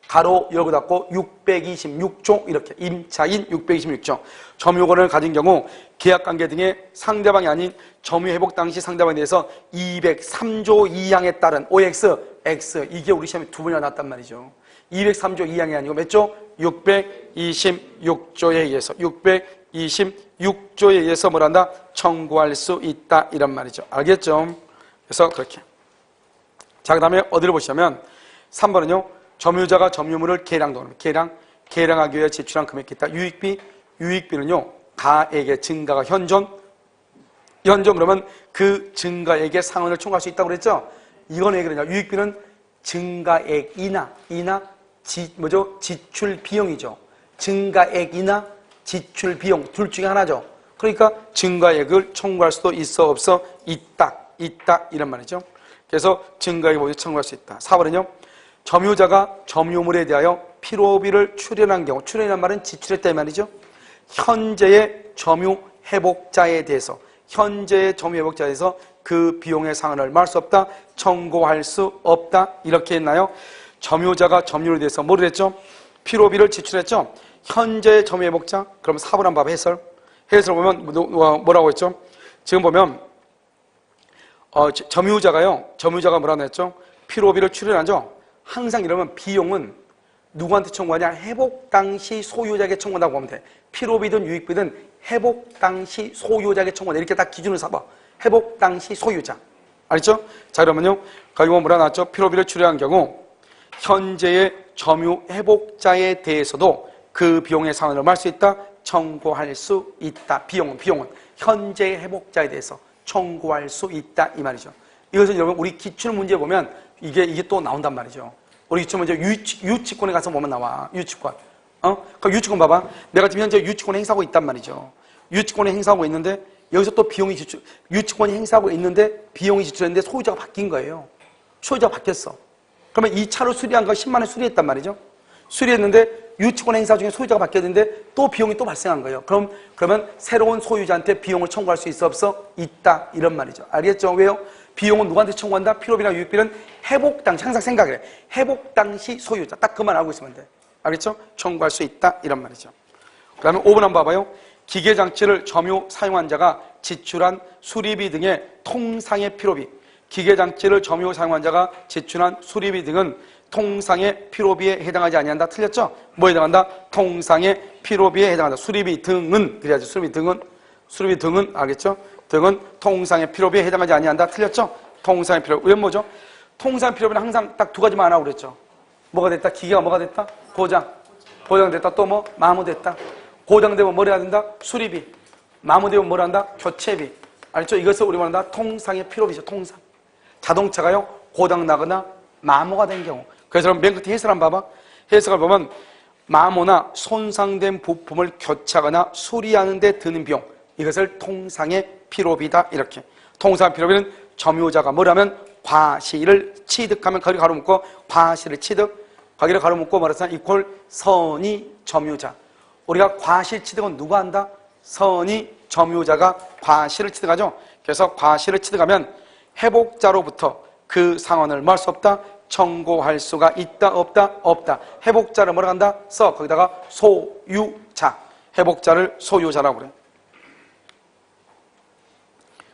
가로 열고 닫고 626조 이렇게 임차인 626조 점유권을 가진 경우 계약관계 등의 상대방이 아닌 점유회복 당시 상대방에 대해서 203조 2항에 따른 OX, X 이게 우리 시험에 두 번이나 났단 말이죠. 203조 2항이 아니고 몇 조? 626조에 의해서 626조에 의해서 뭘 한다? 청구할 수 있다 이런 말이죠. 알겠죠? 그래서 그렇게. 자, 그 다음에 어디를 보시면 3번은요. 점유자가 점유물을 계량하기 위해 지출한 금액이 있다. 유익비는요. 가액의 증가가 현존 그러면 그 증가액의 상환을 청구할 수 있다고 그랬죠? 이건 왜 그러냐? 유익비는 증가액이나 지출 비용이죠. 증가액이나 지출 비용 둘 중에 하나죠. 그러니까 증가액을 청구할 수도 있어 없어? 있다 이런 말이죠. 그래서 증가액을 모두 청구할 수 있다. 4번은요. 점유자가 점유물에 대하여 필요비를 출연한 경우, 출연이란 말은 지출했다 이 말이죠. 현재의 점유회복자에 대해서 그 비용의 상환을 얼마할 수 없다, 청구할 수 없다 이렇게 했나요? 점유자가 점유물에 대해서 뭐를 했죠? 필요비를 지출했죠. 현재의 점유회복자, 그럼 4번 한번 해설 보면 뭐라고 했죠? 지금 보면 점유자가 뭐라고 했죠? 필요비를 출연하죠. 항상 이러면 비용은 누구한테 청구하냐? 회복 당시 소유자에게 청구한다고 보면 돼. 필요비든 유익비든 회복 당시 소유자에게 청구한다. 이렇게 딱 기준을 삼아. 회복 당시 소유자. 알죠? 자, 그러면요. 가지고 뭐라 나왔죠? 필요비를 출연한 경우 현재의 점유 회복자에 대해서도 그 비용의 상환을 할 수 있다. 청구할 수 있다. 비용은 현재의 회복자에 대해서 청구할 수 있다 이 말이죠. 이것은 여러분 우리 기출 문제 보면 이게 또 나온단 말이죠. 우리 기출 문제 유치권에 가서 보면 나와. 유치권. 그럼 유치권 봐봐. 내가 지금 현재 유치권을 행사하고 있단 말이죠. 유치권을 행사하고 있는데 여기서 또 비용이 유치권이 행사하고 있는데 비용이 지출했는데 소유자가 바뀐 거예요. 소유자가 바뀌었어. 그러면 이 차로 수리한 거 10만 원 수리했단 말이죠. 수리했는데 유치권 행사 중에 소유자가 바뀌었는데 또 비용이 또 발생한 거예요. 그러면 새로운 소유자한테 비용을 청구할 수 있어 없어? 있다 이런 말이죠. 알겠죠? 왜요? 비용은 누구한테 청구한다? 필요비나 유익비는 회복 당시, 항상 생각을 해. 회복 당시 소유자. 딱 그만 알고 있으면 돼. 알겠죠? 청구할 수 있다 이런 말이죠. 그 다음에 5번 한번 봐봐요. 기계장치를 점유 사용한 자가 지출한 수리비 등의 통상의 필요비. 기계장치를 점유 사용한 자가 지출한 수리비 등은 통상의 필요비에 해당하지 아니한다. 틀렸죠? 뭐에 해당한다? 통상의 필요비에 해당한다. 수리비 등은 그래야지. 수리비 등은 알겠죠? 등은 통상의 필요비에 해당하지 아니한다. 틀렸죠? 통상의 필요비. 왜 뭐죠? 통상의 필요비는 항상 딱 두 가지만 하라고 그랬죠. 뭐가 됐다? 기계가 뭐가 됐다? 고장됐다. 또 뭐? 마모됐다. 고장되면 뭘 해야 된다? 수리비. 마모되면 뭘 한다? 교체비. 알죠? 이것을 우리 말한다? 통상의 필요비죠. 통상. 자동차가요 고장 나거나 마모가 된 경우. 그래서 맨 끝에 해설 한번 봐봐. 해석을 보면 마모나 손상된 부품을 교체하거나 수리하는 데 드는 비용, 이것을 통상의 필요비다 이렇게. 통상의 필요비는 점유자가 뭐라면 과실을 취득하면 거기를 가로 묶고 과실을 취득, 거기를 가로 묶고 말해서 이퀄 선의 점유자. 우리가 과실 취득은 누가 한다? 선의 점유자가 과실을 취득하죠. 그래서 과실을 취득하면 회복자로부터 그 상환을 뭐 할 수 없다? 청구할 수가 있다 없다? 없다. 회복자를 뭐라고 한다? 거기다가 소유자. 회복자를 소유자라고 그래.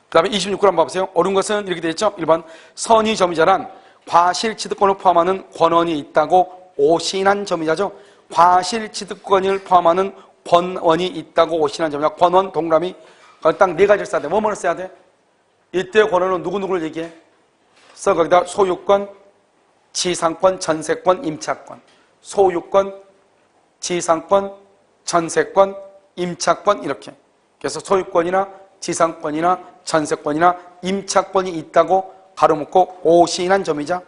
그 다음에 26구 한번 봐보세요. 옳은 것은 이렇게 되어 있죠. 1번 선의 점유자란 과실 취득권을 포함하는 권원이 있다고 오신한 점유자죠. 과실 취득권을 포함하는 권원이 있다고 오신한 점유자. 권원 동그라미 딱 네 가지를 써야 돼. 뭐를 써야 돼? 이때 권원은 누구누구를 얘기해? 거기다 소유권, 지상권, 전세권, 임차권. 소유권, 지상권, 전세권, 임차권 이렇게. 그래서 소유권이나 지상권이나 전세권이나 임차권이 있다고 가로 묶고 오신한 점유자.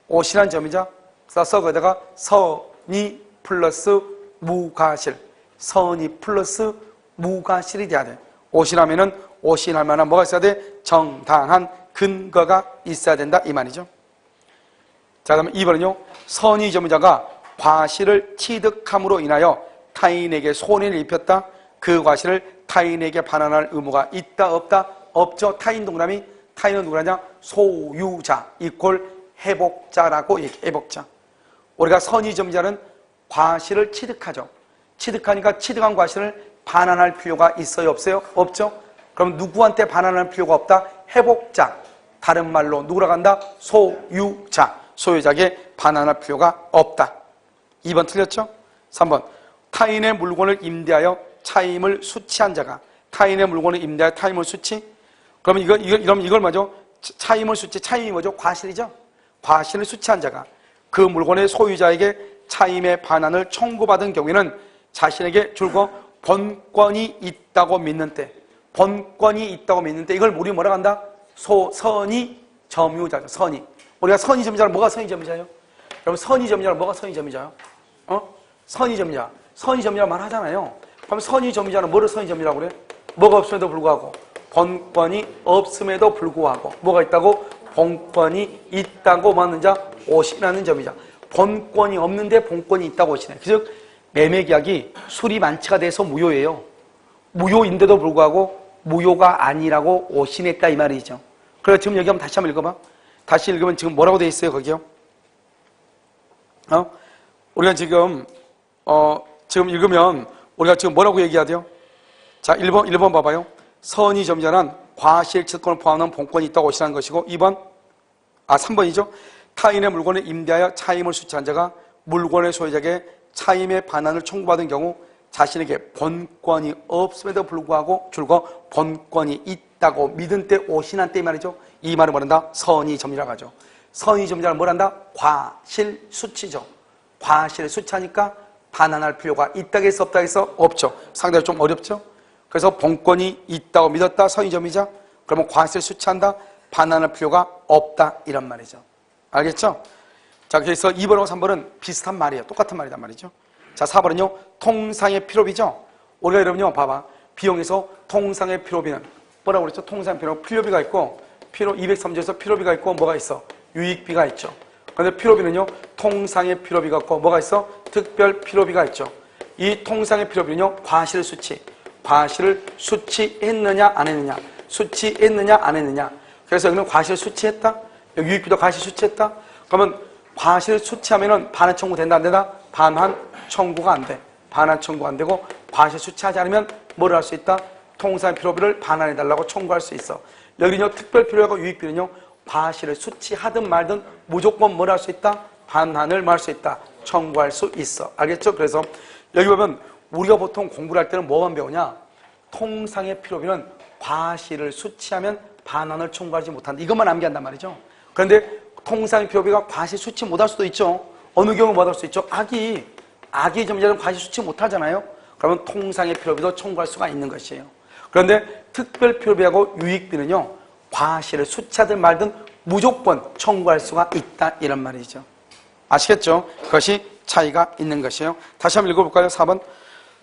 오신한 점유자 써서 거기다가 선의 플러스 무과실. 선의 플러스 무과실이 돼야 돼. 오신하면은 오신할 만한 뭐가 있어야 돼? 정당한 근거가 있어야 된다 이 말이죠. 자, 그다음에 2번은요. 선의 점유자가 과실을 취득함으로 인하여 타인에게 손해를 입혔다. 그 과실을 타인에게 반환할 의무가 있다 없다? 없죠. 타인 동그라미 타인은 누구라냐? 소유자 이꼴 회복자라고 얘기해. 회복자. 우리가 선의점자는 과실을 취득하죠. 취득하니까 취득한 과실을 반환할 필요가 있어요? 없어요? 없죠? 그럼 누구한테 반환할 필요가 없다? 회복자. 다른 말로 누구라고 한다? 소유자. 소유자에게 반환할 필요가 없다. 2번 틀렸죠? 3번. 타인의 물건을 임대하여 차임을 수취한 자가. 타인의 물건을 임대하여 타임을 수취? 그러면 이걸 뭐죠? 차임을 수취. 차임이 뭐죠? 과실이죠? 과실을 수취한 자가 그 물건의 소유자에게 차임의 반환을 청구받은 경우에는 자신에게 줄거 본권이 있다고 믿는 때, 본권이 있다고 믿는 때, 이걸 우리 뭐라고 한다? 선의 점유자죠. 선의. 우리가 선의 점유자는 뭐가 선의 점유자예요? 여러분, 선의 점유자는 뭐가 선의 점유자예요? 선의 점유자. 선의 점유자 말 하잖아요. 그럼 선의 점유자는 뭐를 선의 점유자라고 그래? 뭐가 없음에도 불구하고, 본권이 없음에도 불구하고, 뭐가 있다고? 본권이 있다고 맞는 자, 오신하는 점이자. 본권이 없는데 본권이 있다고 오시네. 즉, 매매계약이 수리 만체가 돼서 무효예요. 무효인데도 불구하고 무효가 아니라고 오신했다 이 말이죠. 그래서 지금 여기 한번 다시 한번 읽어봐. 다시 읽으면 지금 뭐라고 돼 있어요, 거기요? 우리가 지금 읽으면 우리가 지금 뭐라고 얘기해야 돼요? 자, 1번 봐봐요. 선의 점유자는 과실 채권을 포함하는 본권이 있다고 오시라는 것이고, 3번이죠. 타인의 물건을 임대하여 차임을 수취한 자가 물건의 소유자에게 차임의 반환을 청구받은 경우 자신에게 본권이 없음에도 불구하고 줄거 본권이 있다고 믿은 때 오신한 때 이 말이죠. 이 말을 뭐란다? 선의 점유자라고 하죠. 선의 점유자는 뭐란다? 과실 수취죠. 과실 수취하니까 반환할 필요가 있다 해서 없다 해서 없죠. 상당히 좀 어렵죠. 그래서 본권이 있다고 믿었다, 선의 점유자. 그러면 과실 수취한다, 반환할 필요가 없다 이런 말이죠. 알겠죠? 자, 그래서 2번하고 3번은 비슷한 말이에요. 똑같은 말이란 말이죠. 자, 4번은요, 통상의 필요비죠. 우리가 여러분요, 봐봐. 비용에서 통상의 필요비는 뭐라고 그랬죠? 통상의 필요비가 있고, 203조에서 필요비가 있고, 뭐가 있어? 유익비가 있죠. 그런데 필요비는요, 통상의 필요비가 있고, 뭐가 있어? 특별 필요비가 있죠. 이 통상의 필요비는요, 과실 수취. 과실을 수취했느냐, 안 했느냐. 수취했느냐, 안 했느냐. 그래서 여기는 과실 수취했다? 여기 유익비도 과실 수취했다? 그러면 과실 수취하면은 반환 청구 된다, 안 된다? 반환 청구가 안 돼. 반환 청구가 안 되고, 과실 수취하지 않으면 뭐를 할 수 있다? 통상의 필요비를 반환해달라고 청구할 수 있어. 여기는요, 특별 필요하고 유익비는요, 과실을 수취하든 말든 무조건 뭘 할 수 있다? 반환을 뭐 할 수 있다? 청구할 수 있어. 알겠죠? 그래서 여기 보면 우리가 보통 공부를 할 때는 뭐만 배우냐? 통상의 필요비는 과실을 수취하면 반환을 청구하지 못한다. 이것만 암기한단 말이죠. 그런데 통상의 필요비가 과실 수취 못할 수도 있죠. 어느 경우 못할 수 있죠? 악의 점유자는 과실 수취 못하잖아요. 그러면 통상의 필요비도 청구할 수가 있는 것이에요. 그런데 특별 필요비하고 유익비는요, 과실을 수취하든 말든 무조건 청구할 수가 있다 이런 말이죠. 아시겠죠? 그것이 차이가 있는 것이에요. 다시 한번 읽어볼까요? 4번.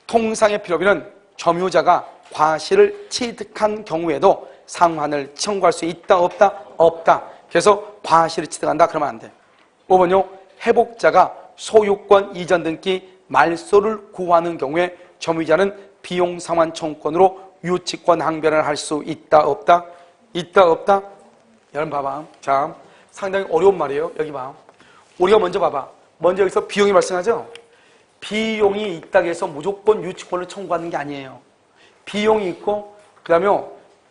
통상의 필요비는 점유자가 과실을 취득한 경우에도 상환을 청구할 수 있다 없다? 없다. 그래서 과실을 취득한다 그러면 안 돼. 5번요. 회복자가 소유권 이전 등기 말소를 구하는 경우에 점유자는 비용 상환 청구권으로 유치권 항변을 할 수 있다 없다? 있다 없다? 여러분 봐봐. 자, 상당히 어려운 말이에요. 여기 봐. 우리가 먼저 봐봐. 먼저 여기서 비용이 발생하죠? 비용이 있다고 해서 무조건 유치권을 청구하는 게 아니에요. 비용이 있고, 그 다음에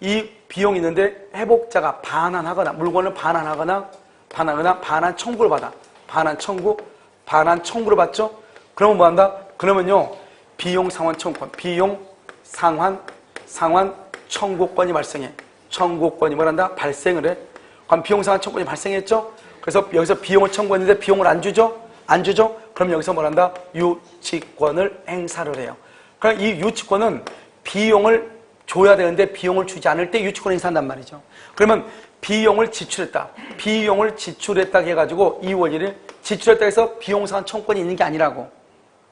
이 비용이 있는데 회복자가 반환하거나 물건을 반환하거나 반환 청구를 받아. 반환 청구를 받죠? 그러면 뭐 한다? 그러면요, 비용 상환 청구권, 비용 상환 청구권이 발생해. 청구권이 뭘 한다? 발생을 해. 그럼 비용 상환 청구권이 발생했죠? 그래서 여기서 비용을 청구했는데 비용을 안 주죠? 안 주죠? 그럼 여기서 뭘 한다? 유치권을 행사를 해요. 그럼 이 유치권은 비용을 줘야 되는데 비용을 주지 않을 때 유치권 행사한단 말이죠. 그러면 비용을 지출했다. 비용을 지출했다 해가지고 2월 1일 지출했다 해서 비용 상환 청구권이 있는 게 아니라고.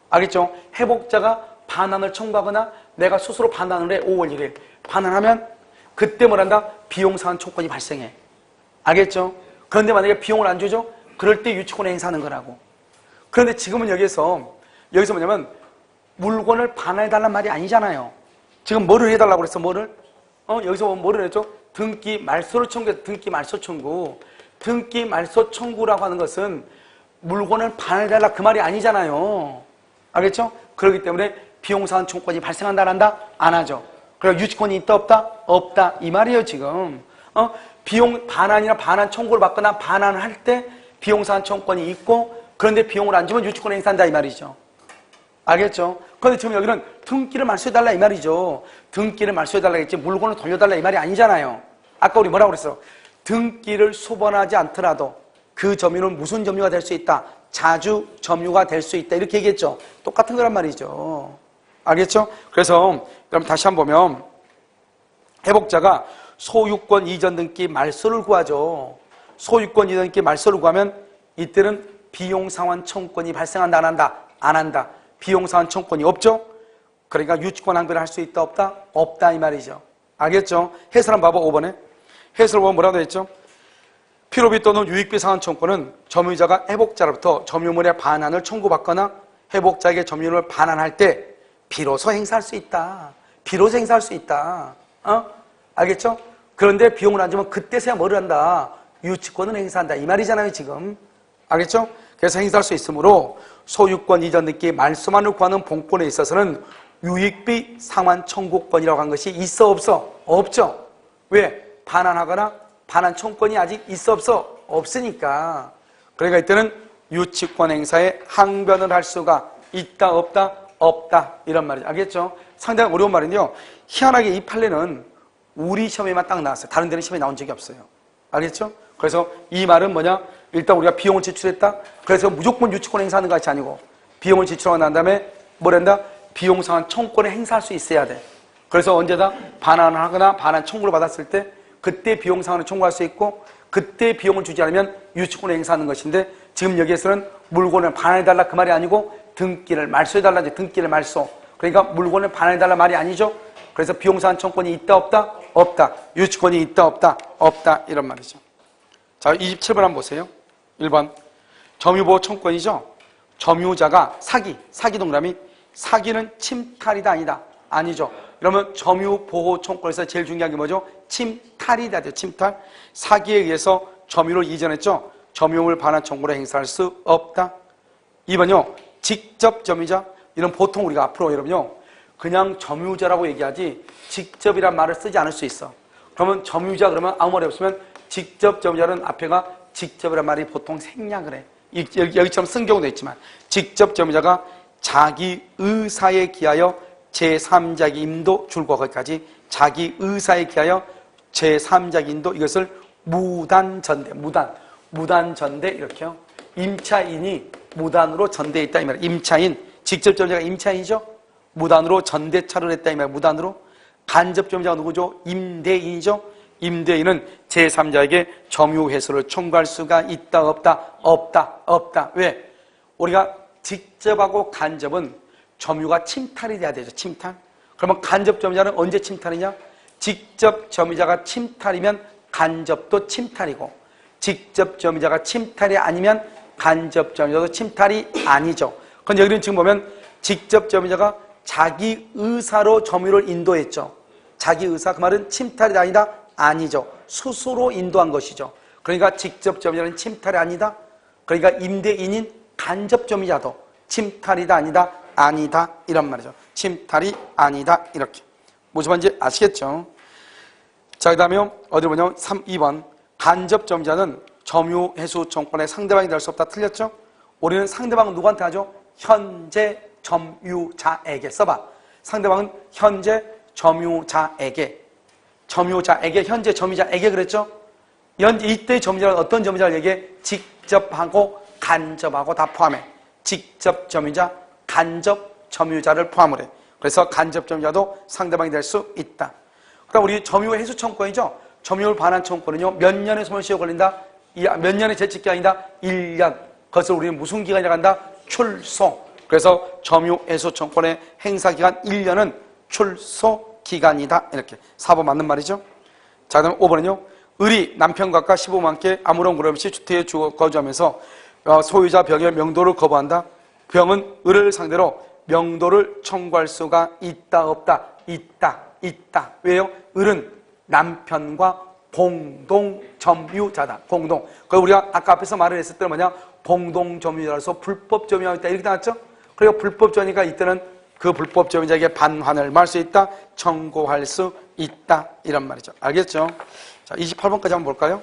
알겠죠? 회복자가 반환을 청구하거나 내가 스스로 반환을 해. 5월 1일 반환하면 그때 뭘 한다? 비용 상환 청구권이 발생해. 알겠죠? 그런데 만약에 비용을 안 주죠? 그럴 때 유치권을 행사하는 거라고. 그런데 지금은 여기서 뭐냐면 물건을 반환해달란 말이 아니잖아요. 지금 뭐를 해달라고 그랬어? 뭐를? 여기서 뭐를 했죠? 등기 말소를 청구해서 등기 말소 청구. 등기 말소 청구라고 하는 것은 물건을 반환해달라 그 말이 아니잖아요. 알겠죠? 그렇기 때문에 비용상환 청구권이 발생한다 안 한다? 안 하죠. 그리고 유치권이 있다 없다? 없다 이 말이에요 지금. 비용 반환이나 반환 청구를 받거나 반환을 할 때 비용상환 청구권이 있고 그런데 비용을 안 주면 유치권을 행사한다 이 말이죠. 알겠죠? 그런데 지금 여기는 등기를 말소해달라 이 말이죠. 등기를 말소해달라 했지 물건을 돌려달라 이 말이 아니잖아요. 아까 우리 뭐라고 그랬어? 등기를 수반하지 않더라도 그 점유는 무슨 점유가 될 수 있다? 자주 점유가 될 수 있다 이렇게 얘기했죠. 똑같은 거란 말이죠. 알겠죠? 그래서 그럼 다시 한번 보면 회복자가 소유권 이전 등기 말소를 구하죠. 소유권 이전 등기 말소를 구하면 이때는 비용상환 청구권이 발생한다 안 한다? 안 한다. 비용상환 청구권이 없죠? 그러니까 유치권 항변을 할 수 있다 없다? 없다 이 말이죠. 알겠죠? 해설 한번 봐봐 5번에. 해설 보면 뭐라고 되어 있죠? 필요비 또는 유익비 상환 청구권은 점유자가 회복자로부터 점유물의 반환을 청구받거나 회복자에게 점유물을 반환할 때 비로소 행사할 수 있다. 비로소 행사할 수 있다. 알겠죠? 그런데 비용을 안 주면 그때서야 뭐를 한다? 유치권을 행사한다. 이 말이잖아요, 지금. 알겠죠? 그래서 행사할 수 있으므로 소유권 이전 등기 말소만을 구하는 본권에 있어서는 유익비 상환 청구권이라고 한 것이 있어 없어? 없죠. 왜? 반환하거나 반환 청구권이 아직 있어 없어? 없으니까. 그러니까 이때는 유치권 행사에 항변을 할 수가 있다 없다? 없다 이런 말이죠. 알겠죠? 상당히 어려운 말인데요. 희한하게 이 판례는 우리 시험에만 딱 나왔어요. 다른 데는 시험에 나온 적이 없어요. 알겠죠? 그래서 이 말은 뭐냐? 일단 우리가 비용을 지출했다. 그래서 무조건 유치권 행사하는 것이 아니고 비용을 지출하고 난 다음에 뭐란다? 비용 상환 청구권을 행사할 수 있어야 돼. 그래서 언제다? 반환을 하거나 반환 청구를 받았을 때 그때 비용 상환을 청구할 수 있고 그때 비용을 주지 않으면 유치권을 행사하는 것인데 지금 여기에서는 물건을 반환해달라 그 말이 아니고 등기를 말소해달라 등기를 말소. 그러니까 물건을 반환해달라 말이 아니죠. 그래서 비용 상환 청구권이 있다 없다? 없다. 유치권이 있다 없다? 없다 이런 말이죠. 자 27번 한번 보세요. 1번 점유보호 청구권이죠. 점유자가 사기 동그라미 사기는 침탈이다 아니다? 아니죠. 그러면 점유보호 청구권에서 제일 중요한 게 뭐죠? 침탈이다. 침탈. 사기에 의해서 점유를 이전했죠. 점유물 반환 청구를 행사할 수 없다. 2번요. 직접 점유자. 이런 보통 우리가 앞으로 여러분요. 그냥 점유자라고 얘기하지 직접이란 말을 쓰지 않을 수 있어. 그러면 점유자 그러면 아무 말이 없으면 직접 점유자는 앞에가 직접이란 말이 보통 생략을 해. 여기처럼 쓴 경우도 있지만 직접 점유자가 자기 의사에 기하여 제3자에게 인도 줄과 거기까지 자기 의사에 기하여 제3자에게 인도 이것을 무단전대 무단전대 이렇게요. 임차인이 무단으로 전대해 있다 이 말이에요. 임차인 직접 점유자가 임차인이죠. 무단으로 전대차를 했다 이 말이에요. 무단으로. 간접 점유자가 누구죠? 임대인이죠. 임대인은 제3자에게 점유회수를 청구할 수가 있다 없다? 없다. 왜? 우리가 직접하고 간접은 점유가 침탈이 돼야 되죠. 침탈. 그러면 간접 점유자는 언제 침탈이냐? 직접 점유자가 침탈이면 간접도 침탈이고 직접 점유자가 침탈이 아니면 간접 점유자도 침탈이 아니죠. 그런데 여기는 지금 보면 직접 점유자가 자기 의사로 점유를 인도했죠. 자기 의사 그 말은 침탈이 아니다? 아니죠. 스스로 인도한 것이죠. 그러니까 직접 점유자는 침탈이 아니다. 그러니까 임대인인 간접 점유자도 침탈이다 아니다? 아니다 이런 말이죠. 침탈이 아니다 이렇게. 무슨 말인지 아시겠죠? 자, 그 다음에 어디 보냐면 2번 간접 점유자는 점유 회수 청구권의 상대방이 될 수 없다. 틀렸죠? 우리는 상대방은 누구한테 하죠? 현재 점유자에게 써봐. 상대방은 현재 점유자에게 현재 점유자에게 그랬죠? 이때 점유자는 어떤 점유자를 얘기해? 직접하고 간접하고 다 포함해. 직접 점유자, 간접 점유자를 포함을 해. 그래서 간접 점유자도 상대방이 될 수 있다. 그럼 우리 점유 회수 청구권이죠. 점유물 반환 청구권은요. 몇 년의 소멸시효 걸린다? 몇 년의 재직 기간이다? 1년. 그것을 우리는 무슨 기간이라고 한다? 출소. 그래서 점유 회수 청구권의 행사 기간 1년은 출소 기간이다. 이렇게 4번 맞는 말이죠. 자, 그다음 5번은요. 을이 남편과 15만 함께 아무런 구름 없이 주택에 거주하면서 소유자 병의 명도를 거부한다. 병은 을을 상대로 명도를 청구할 수가 있다 없다? 있다. 왜요? 을은 남편과 공동 점유자다. 공동. 그리고 우리가 아까 앞에서 말을 했을 때 뭐냐? 공동 점유자라서 불법 점유하고 있다. 이렇게 나왔죠? 그리고 불법 점유가 이때는 그 불법 점유자에게 반환을 말할 수 있다. 청구할 수 있다. 이런 말이죠. 알겠죠? 자, 28번까지 한번 볼까요?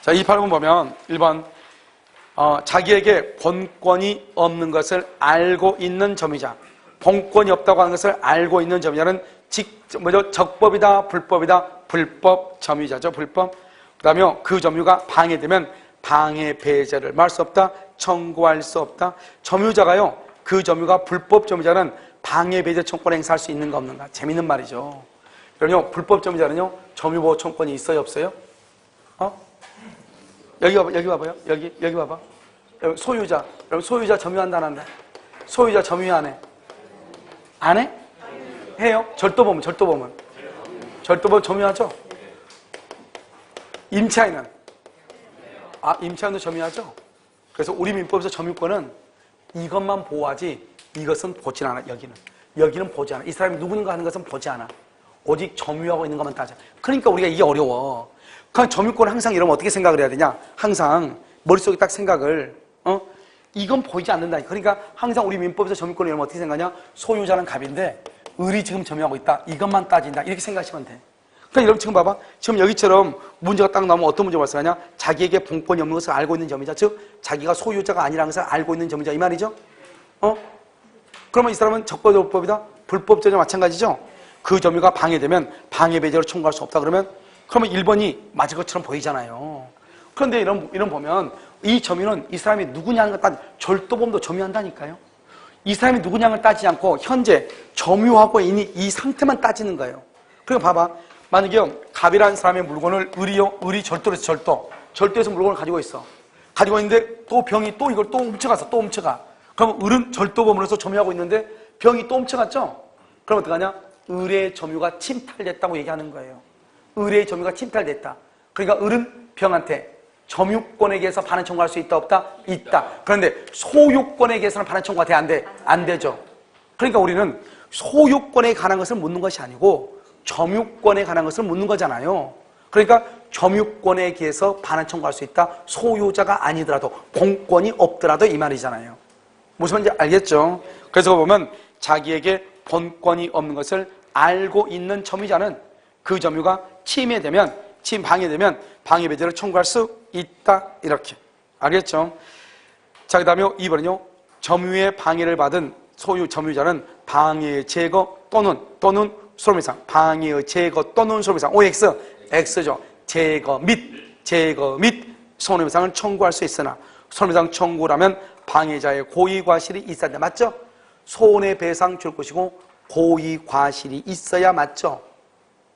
자, 28번 보면 1번 자기에게 본권이 없는 것을 알고 있는 점유자. 본권이 없다고 하는 것을 알고 있는 점유자는 적법이다, 불법이다, 불법 점유자죠. 불법. 그 다음에 그 점유가 방해되면 방해 배제를 말할 수 없다, 청구할 수 없다. 점유자가요, 그 점유가 불법 점유자는 방해 배제 청구를 행사할 수 있는가 없는가. 재밌는 말이죠. 그럼요, 불법 점유자는요, 점유보호 청구권이 있어요, 없어요? 여기 봐봐요. 여기 봐봐. 소유자. 여러분, 소유자 점유한다, 안 한다? 소유자 점유 안 해? 안 해? 해요? 절도범은 점유하죠? 임차인은? 임차인도 점유하죠? 그래서 우리 민법에서 점유권은 이것만 보호하지 이것은 보지 않아. 여기는 보지 않아. 이 사람이 누구인가 하는 것은 보지 않아. 오직 점유하고 있는 것만 따져. 그러니까 우리가 이게 어려워. 그냥 점유권을 항상 이러면 어떻게 생각을 해야 되냐? 항상 머릿속에 딱 생각을 이건 보이지 않는다. 그러니까 항상 우리 민법에서 점유권을 이러면 어떻게 생각하냐? 소유자는 갑인데 을이 지금 점유하고 있다. 이것만 따진다. 이렇게 생각하시면 돼. 그러니까 여러분 지금 봐봐. 지금 여기처럼 문제가 딱 나오면 어떤 문제가 발생하냐? 자기에게 본권이 없는 것을 알고 있는 점유자. 즉 자기가 소유자가 아니라는 것을 알고 있는 점유자. 이 말이죠? 그러면 이 사람은 적법이다? 불법자와 마찬가지죠? 그 점유가 방해되면 방해배제로 청구할 수 없다. 그러면 1번이 맞을 것처럼 보이잖아요. 그런데 이런 보면 이 점유는 이 사람이 누구냐는 걸 절도범도 점유한다니까요. 이 사람이 누구냐는 걸 따지지 않고 현재 점유하고 있는 이 상태만 따지는 거예요. 그러니까 봐봐. 만약에 갑이라는 사람의 물건을 을이 절도를 해서 절도해서 물건을 가지고 있어. 가지고 있는데 또 병이 또 이걸 또 훔쳐가. 그럼 을은 절도범으로서 점유하고 있는데 병이 또 훔쳐갔죠? 그럼 어떡하냐? 을의 점유가 침탈됐다고 얘기하는 거예요. 을의 점유가 침탈됐다. 그러니까 을은 병한테 점유권에게서 반환 청구할 수 있다, 없다? 있다. 그런데 소유권에게서는 반환 청구가 돼, 안 돼? 안 되죠. 그러니까 우리는 소유권에 관한 것을 묻는 것이 아니고 점유권에 관한 것을 묻는 거잖아요. 그러니까 점유권에게서 반환 청구할 수 있다. 소유자가 아니더라도, 본권이 없더라도 이 말이잖아요. 무슨 말인지 알겠죠? 그래서 보면 자기에게 본권이 없는 것을 알고 있는 점유자는 그 점유가 방해되면 방해배제를 청구할 수 있다. 이렇게. 알겠죠? 자, 그 다음에 2번은요. 점유의 방해를 받은 소유 점유자는 방해의 제거 또는 손해배상. 방해의 제거 또는 손해배상. OX, X죠. 제거 및 손해배상을 청구할 수 있으나 손해배상 청구라면 방해자의 고의과실이 있어야 돼. 맞죠? 손해배상 줄 것이고 고의과실이 있어야 맞죠?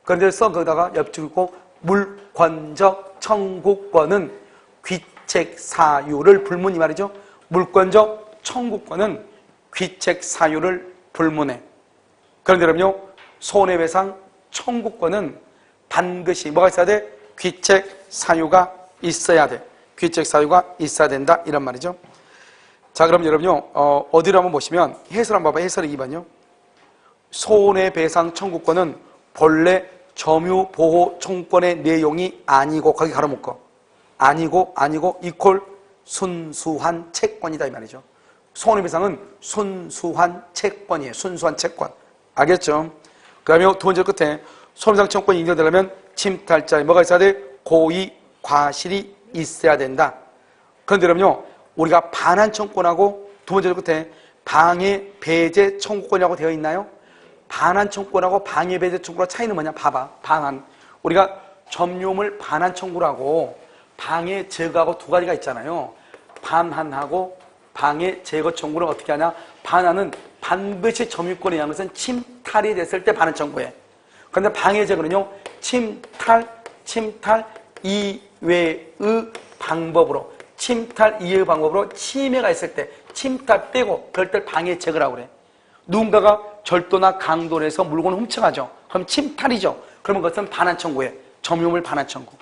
그런데 거기다가 옆줄 있고 물권적 청구권은 귀책 사유를 불문 이 말이죠. 물권적 청구권은 귀책 사유를 불문해. 그런데 여러분요, 손해배상 청구권은 반드시 뭐가 있어야 돼? 귀책 사유가 있어야 돼. 귀책 사유가 있어야 된다. 이런 말이죠. 자, 그럼 여러분요, 어디로 한번 보시면 해설 한번 봐봐요. 해설의 2번요. 손해배상 청구권은 본래 점유보호 청구권의 내용이 아니고, 거기 가로묶어. 아니고, 이퀄 순수한 채권이다. 이 말이죠. 손해배상은 순수한 채권이에요. 순수한 채권. 알겠죠? 그 다음에 두 번째 끝에 손해배상 청구권이 인정되려면 침탈자에 뭐가 있어야 돼? 고의 과실이 있어야 된다. 그런데 여러분요, 우리가 반환 청구권하고 두 번째 끝에 방해 배제 청구권이라고 되어 있나요? 반환 청구권하고 방해 배제 청구랑 차이는 뭐냐? 봐봐. 반환. 우리가 점유물 반환 청구라고 방해 제거하고 두 가지가 있잖아요. 반환하고 방해 제거 청구를 어떻게 하냐? 반환은 반드시 점유권에 의한 것은 침탈이 됐을 때 반환 청구해. 그런데 방해 제거는요, 침탈 이외의 방법으로, 침탈 이외의 방법으로 침해가 있을 때, 침탈 빼고 그럴 때 방해 제거라고 그래. 누군가가 절도나 강도를 해서 물건을 훔쳐가죠. 그럼 침탈이죠. 그러면 그것은 반환 청구해. 점유물 반환 청구.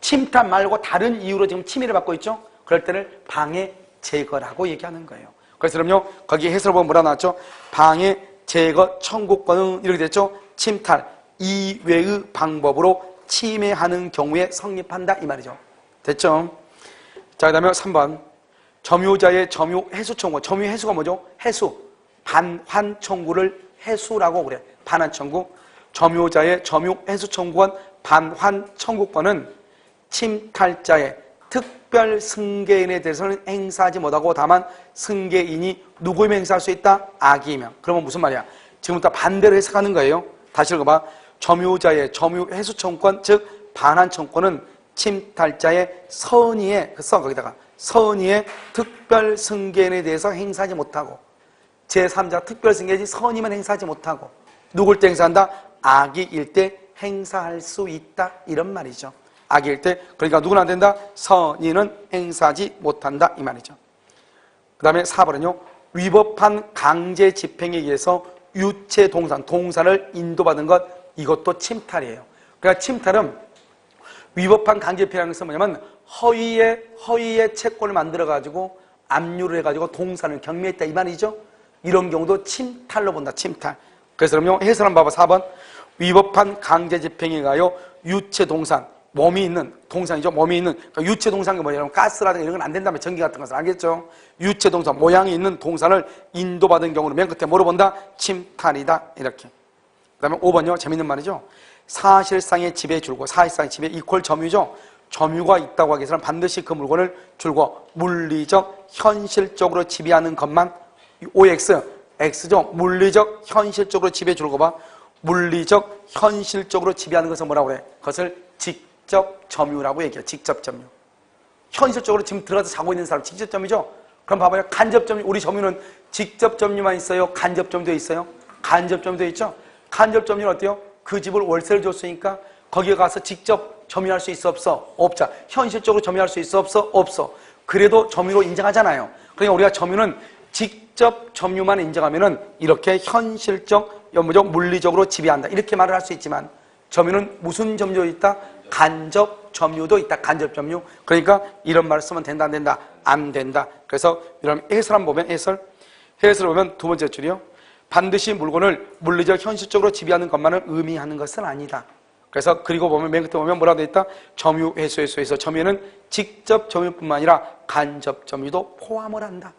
침탈 말고 다른 이유로 지금 침해를 받고 있죠. 그럴 때를 방해 제거라고 얘기하는 거예요. 그래서 그럼요, 거기 해설 보면 뭐라 나왔죠? 방해 제거 청구권은 이렇게 됐죠. 침탈 이외의 방법으로 침해하는 경우에 성립한다 이 말이죠. 됐죠? 자, 그 다음에 3번 점유자의 점유 해수 청구. 점유 해수가 뭐죠? 해수. 반환 청구를 해수라고 그래. 반환 청구. 점유자의 점유 해수 청구권, 반환 청구권은 침탈자의 특별 승계인에 대해서는 행사하지 못하고 다만 승계인이 누구이면 행사할 수 있다? 악이면. 그러면 무슨 말이야? 지금부터 반대로 해석하는 거예요. 다시 읽어봐. 점유자의 점유 해수 청구권, 즉 반환 청구권은 침탈자의 선의의 거기다가 선의의 특별 승계인에 대해서 행사하지 못하고 제3자 특별 승계인이 선의만 행사하지 못하고 누굴 때 행사한다? 악의일 때 행사할 수 있다 이런 말이죠. 악의일 때 그러니까 누구는 안 된다? 선의는 행사하지 못한다 이 말이죠. 그 다음에 4번은요. 위법한 강제 집행에 의해서 유체 동산을 인도받은 것 이것도 침탈이에요. 그러니까 침탈은 위법한 강제 집행이라는 것은 뭐냐면 허위의 채권을 만들어가지고 압류를 해가지고 동산을 경매했다 이 말이죠. 이런 경우도 침탈로 본다. 침탈. 그래서 그럼요. 해설 한번 봐봐. 4번. 위법한 강제 집행에 의하여 유체 동산, 몸이 있는 동산이죠. 몸이 있는 그러니까 유체 동산이 뭐냐면 가스라든가 이런 건 안 된다면 전기 같은 것은 알겠죠. 유체 동산, 모양이 있는 동산을 인도받은 경우는 맨 끝에 뭐로 본다? 침탈이다. 이렇게. 그 다음에 5번요. 재밌는 말이죠. 사실상의 지배 줄고 사실상의 지배 이퀄 점유죠. 점유가 있다고 하기 위해서는 반드시 그 물건을 줄고 물리적, 현실적으로 지배하는 것만 OX, X죠. 물리적, 현실적으로 지배 줄고 봐. 물리적, 현실적으로 지배하는 것은 뭐라고 그래? 그것을 직접 점유라고 얘기해. 직접 점유. 현실적으로 지금 들어가서 자고 있는 사람 직접 점유죠? 그럼 봐봐요. 간접 점유. 우리 점유는 직접 점유만 있어요? 간접 점유도 있어요? 간접 점유도 있죠? 간접 점유는 어때요? 그 집을 월세를 줬으니까 거기에 가서 직접 점유할 수 있어 없어? 없자. 현실적으로 점유할 수 있어 없어? 없어. 그래도 점유로 인정하잖아요. 그러니까 우리가 점유는 직접 점유만 인정하면은 이렇게 현실적, 물리적으로 지배한다. 이렇게 말을 할 수 있지만 점유는 무슨 점유도 있다? 간접 점유도 있다. 간접 점유. 그러니까 이런 말을 쓰면 된다, 안 된다? 안 된다. 그래서 이런 해설 한번 보면 해설을 보면 두 번째 줄이요. 반드시 물건을 물리적, 현실적으로 지배하는 것만을 의미하는 것은 아니다. 그래서 그리고 보면 맨 끝에 보면 뭐라고 되어 있다? 점유 해소에서 점유는 직접 점유뿐만 아니라 간접 점유도 포함을 한다.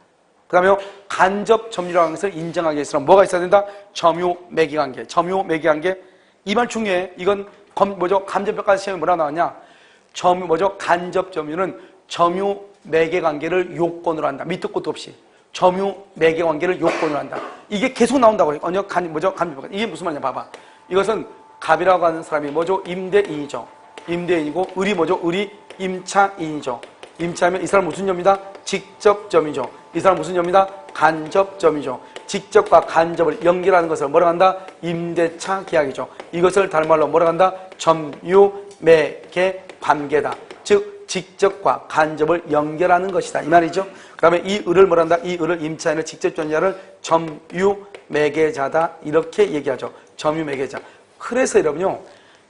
그 다음에 간접 점유라는 것을 인정하기 위해서는 뭐가 있어야 된다? 점유 매개관계. 점유 매개관계. 이 말 중요해. 이건 감정평가 시험에 뭐라 나왔냐? 간접 점유는 점유 매개관계를 요건으로 한다. 밑도 끝도 없이. 점유 매개관계를 요건으로 한다. 이게 계속 나온다고 그래요. 감정평가. 이게 무슨 말이냐? 봐봐. 이것은 갑이라고 하는 사람이 임대인이죠. 임대인이고 을이 을이 임차인이죠. 임차하면 이 사람 무슨 점이다? 직접점이죠. 이 사람 무슨 점이다? 간접점이죠. 직접과 간접을 연결하는 것을 뭐라고 한다? 임대차 계약이죠. 이것을 다른 말로 뭐라고 한다? 점유 매개 관계다. 즉 직접과 간접을 연결하는 것이다. 이 말이죠. 그 다음에 이 을을 뭐라 한다? 이 을을 임차인을 직접점유자를 점유 매개자다. 이렇게 얘기하죠. 점유 매개자. 그래서 여러분요.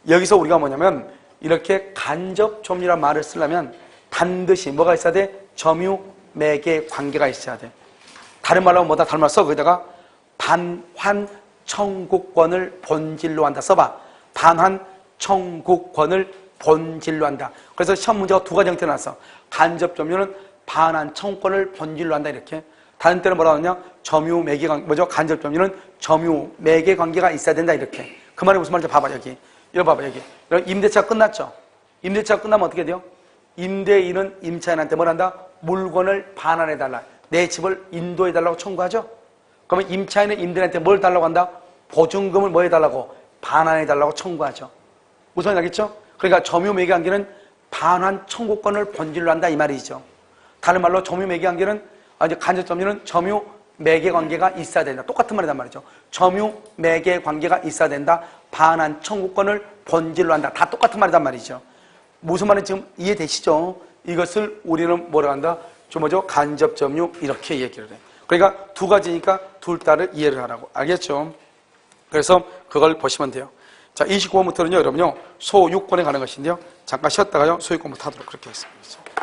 여기서 우리가 뭐냐면 이렇게 간접점유란 말을 쓰려면 반드시 뭐가 있어야 돼? 점유 매개 관계가 있어야 돼. 다른 말로 하면 다른 말 써. 거기다가 반환 청구권을 본질로 한다. 써봐. 반환 청구권을 본질로 한다. 그래서 시험 문제가 두 가지 형태로 나왔어. 간접 점유는 반환 청구권을 본질로 한다. 이렇게. 다른 때는 뭐라고 하냐? 점유 매개 관계, 간접 점유는 점유 매개 관계가 있어야 된다. 이렇게. 그 말이 무슨 말인지 봐봐, 여기. 이거 봐봐, 여기. 임대차 끝났죠? 임대차 끝나면 어떻게 돼요? 임대인은 임차인한테 뭘 한다? 물건을 반환해달라. 내 집을 인도해달라고 청구하죠? 그러면 임차인은 임대인한테 뭘 달라고 한다? 보증금을 뭐 해달라고? 반환해달라고 청구하죠. 무슨 말인지 알겠죠? 그러니까 점유매개관계는 반환 청구권을 본질로 한다 이 말이죠. 다른 말로 점유매개관계는 간접점유는 점유매개관계가 있어야 된다. 똑같은 말이란 말이죠. 점유매개관계가 있어야 된다. 반환 청구권을 본질로 한다. 다 똑같은 말이란 말이죠. 무슨 말인지 지금 이해되시죠? 이것을 우리는 뭐라고 한다? 간접 점유 이렇게 얘기를 해. 그러니까 두 가지니까 둘 다를 이해를 하라고. 알겠죠? 그래서 그걸 보시면 돼요. 자, 29번부터는요, 여러분요, 소 6번에 가는 것인데요. 잠깐 쉬었다가요, 소 6번부터 하도록 그렇게 하겠습니다.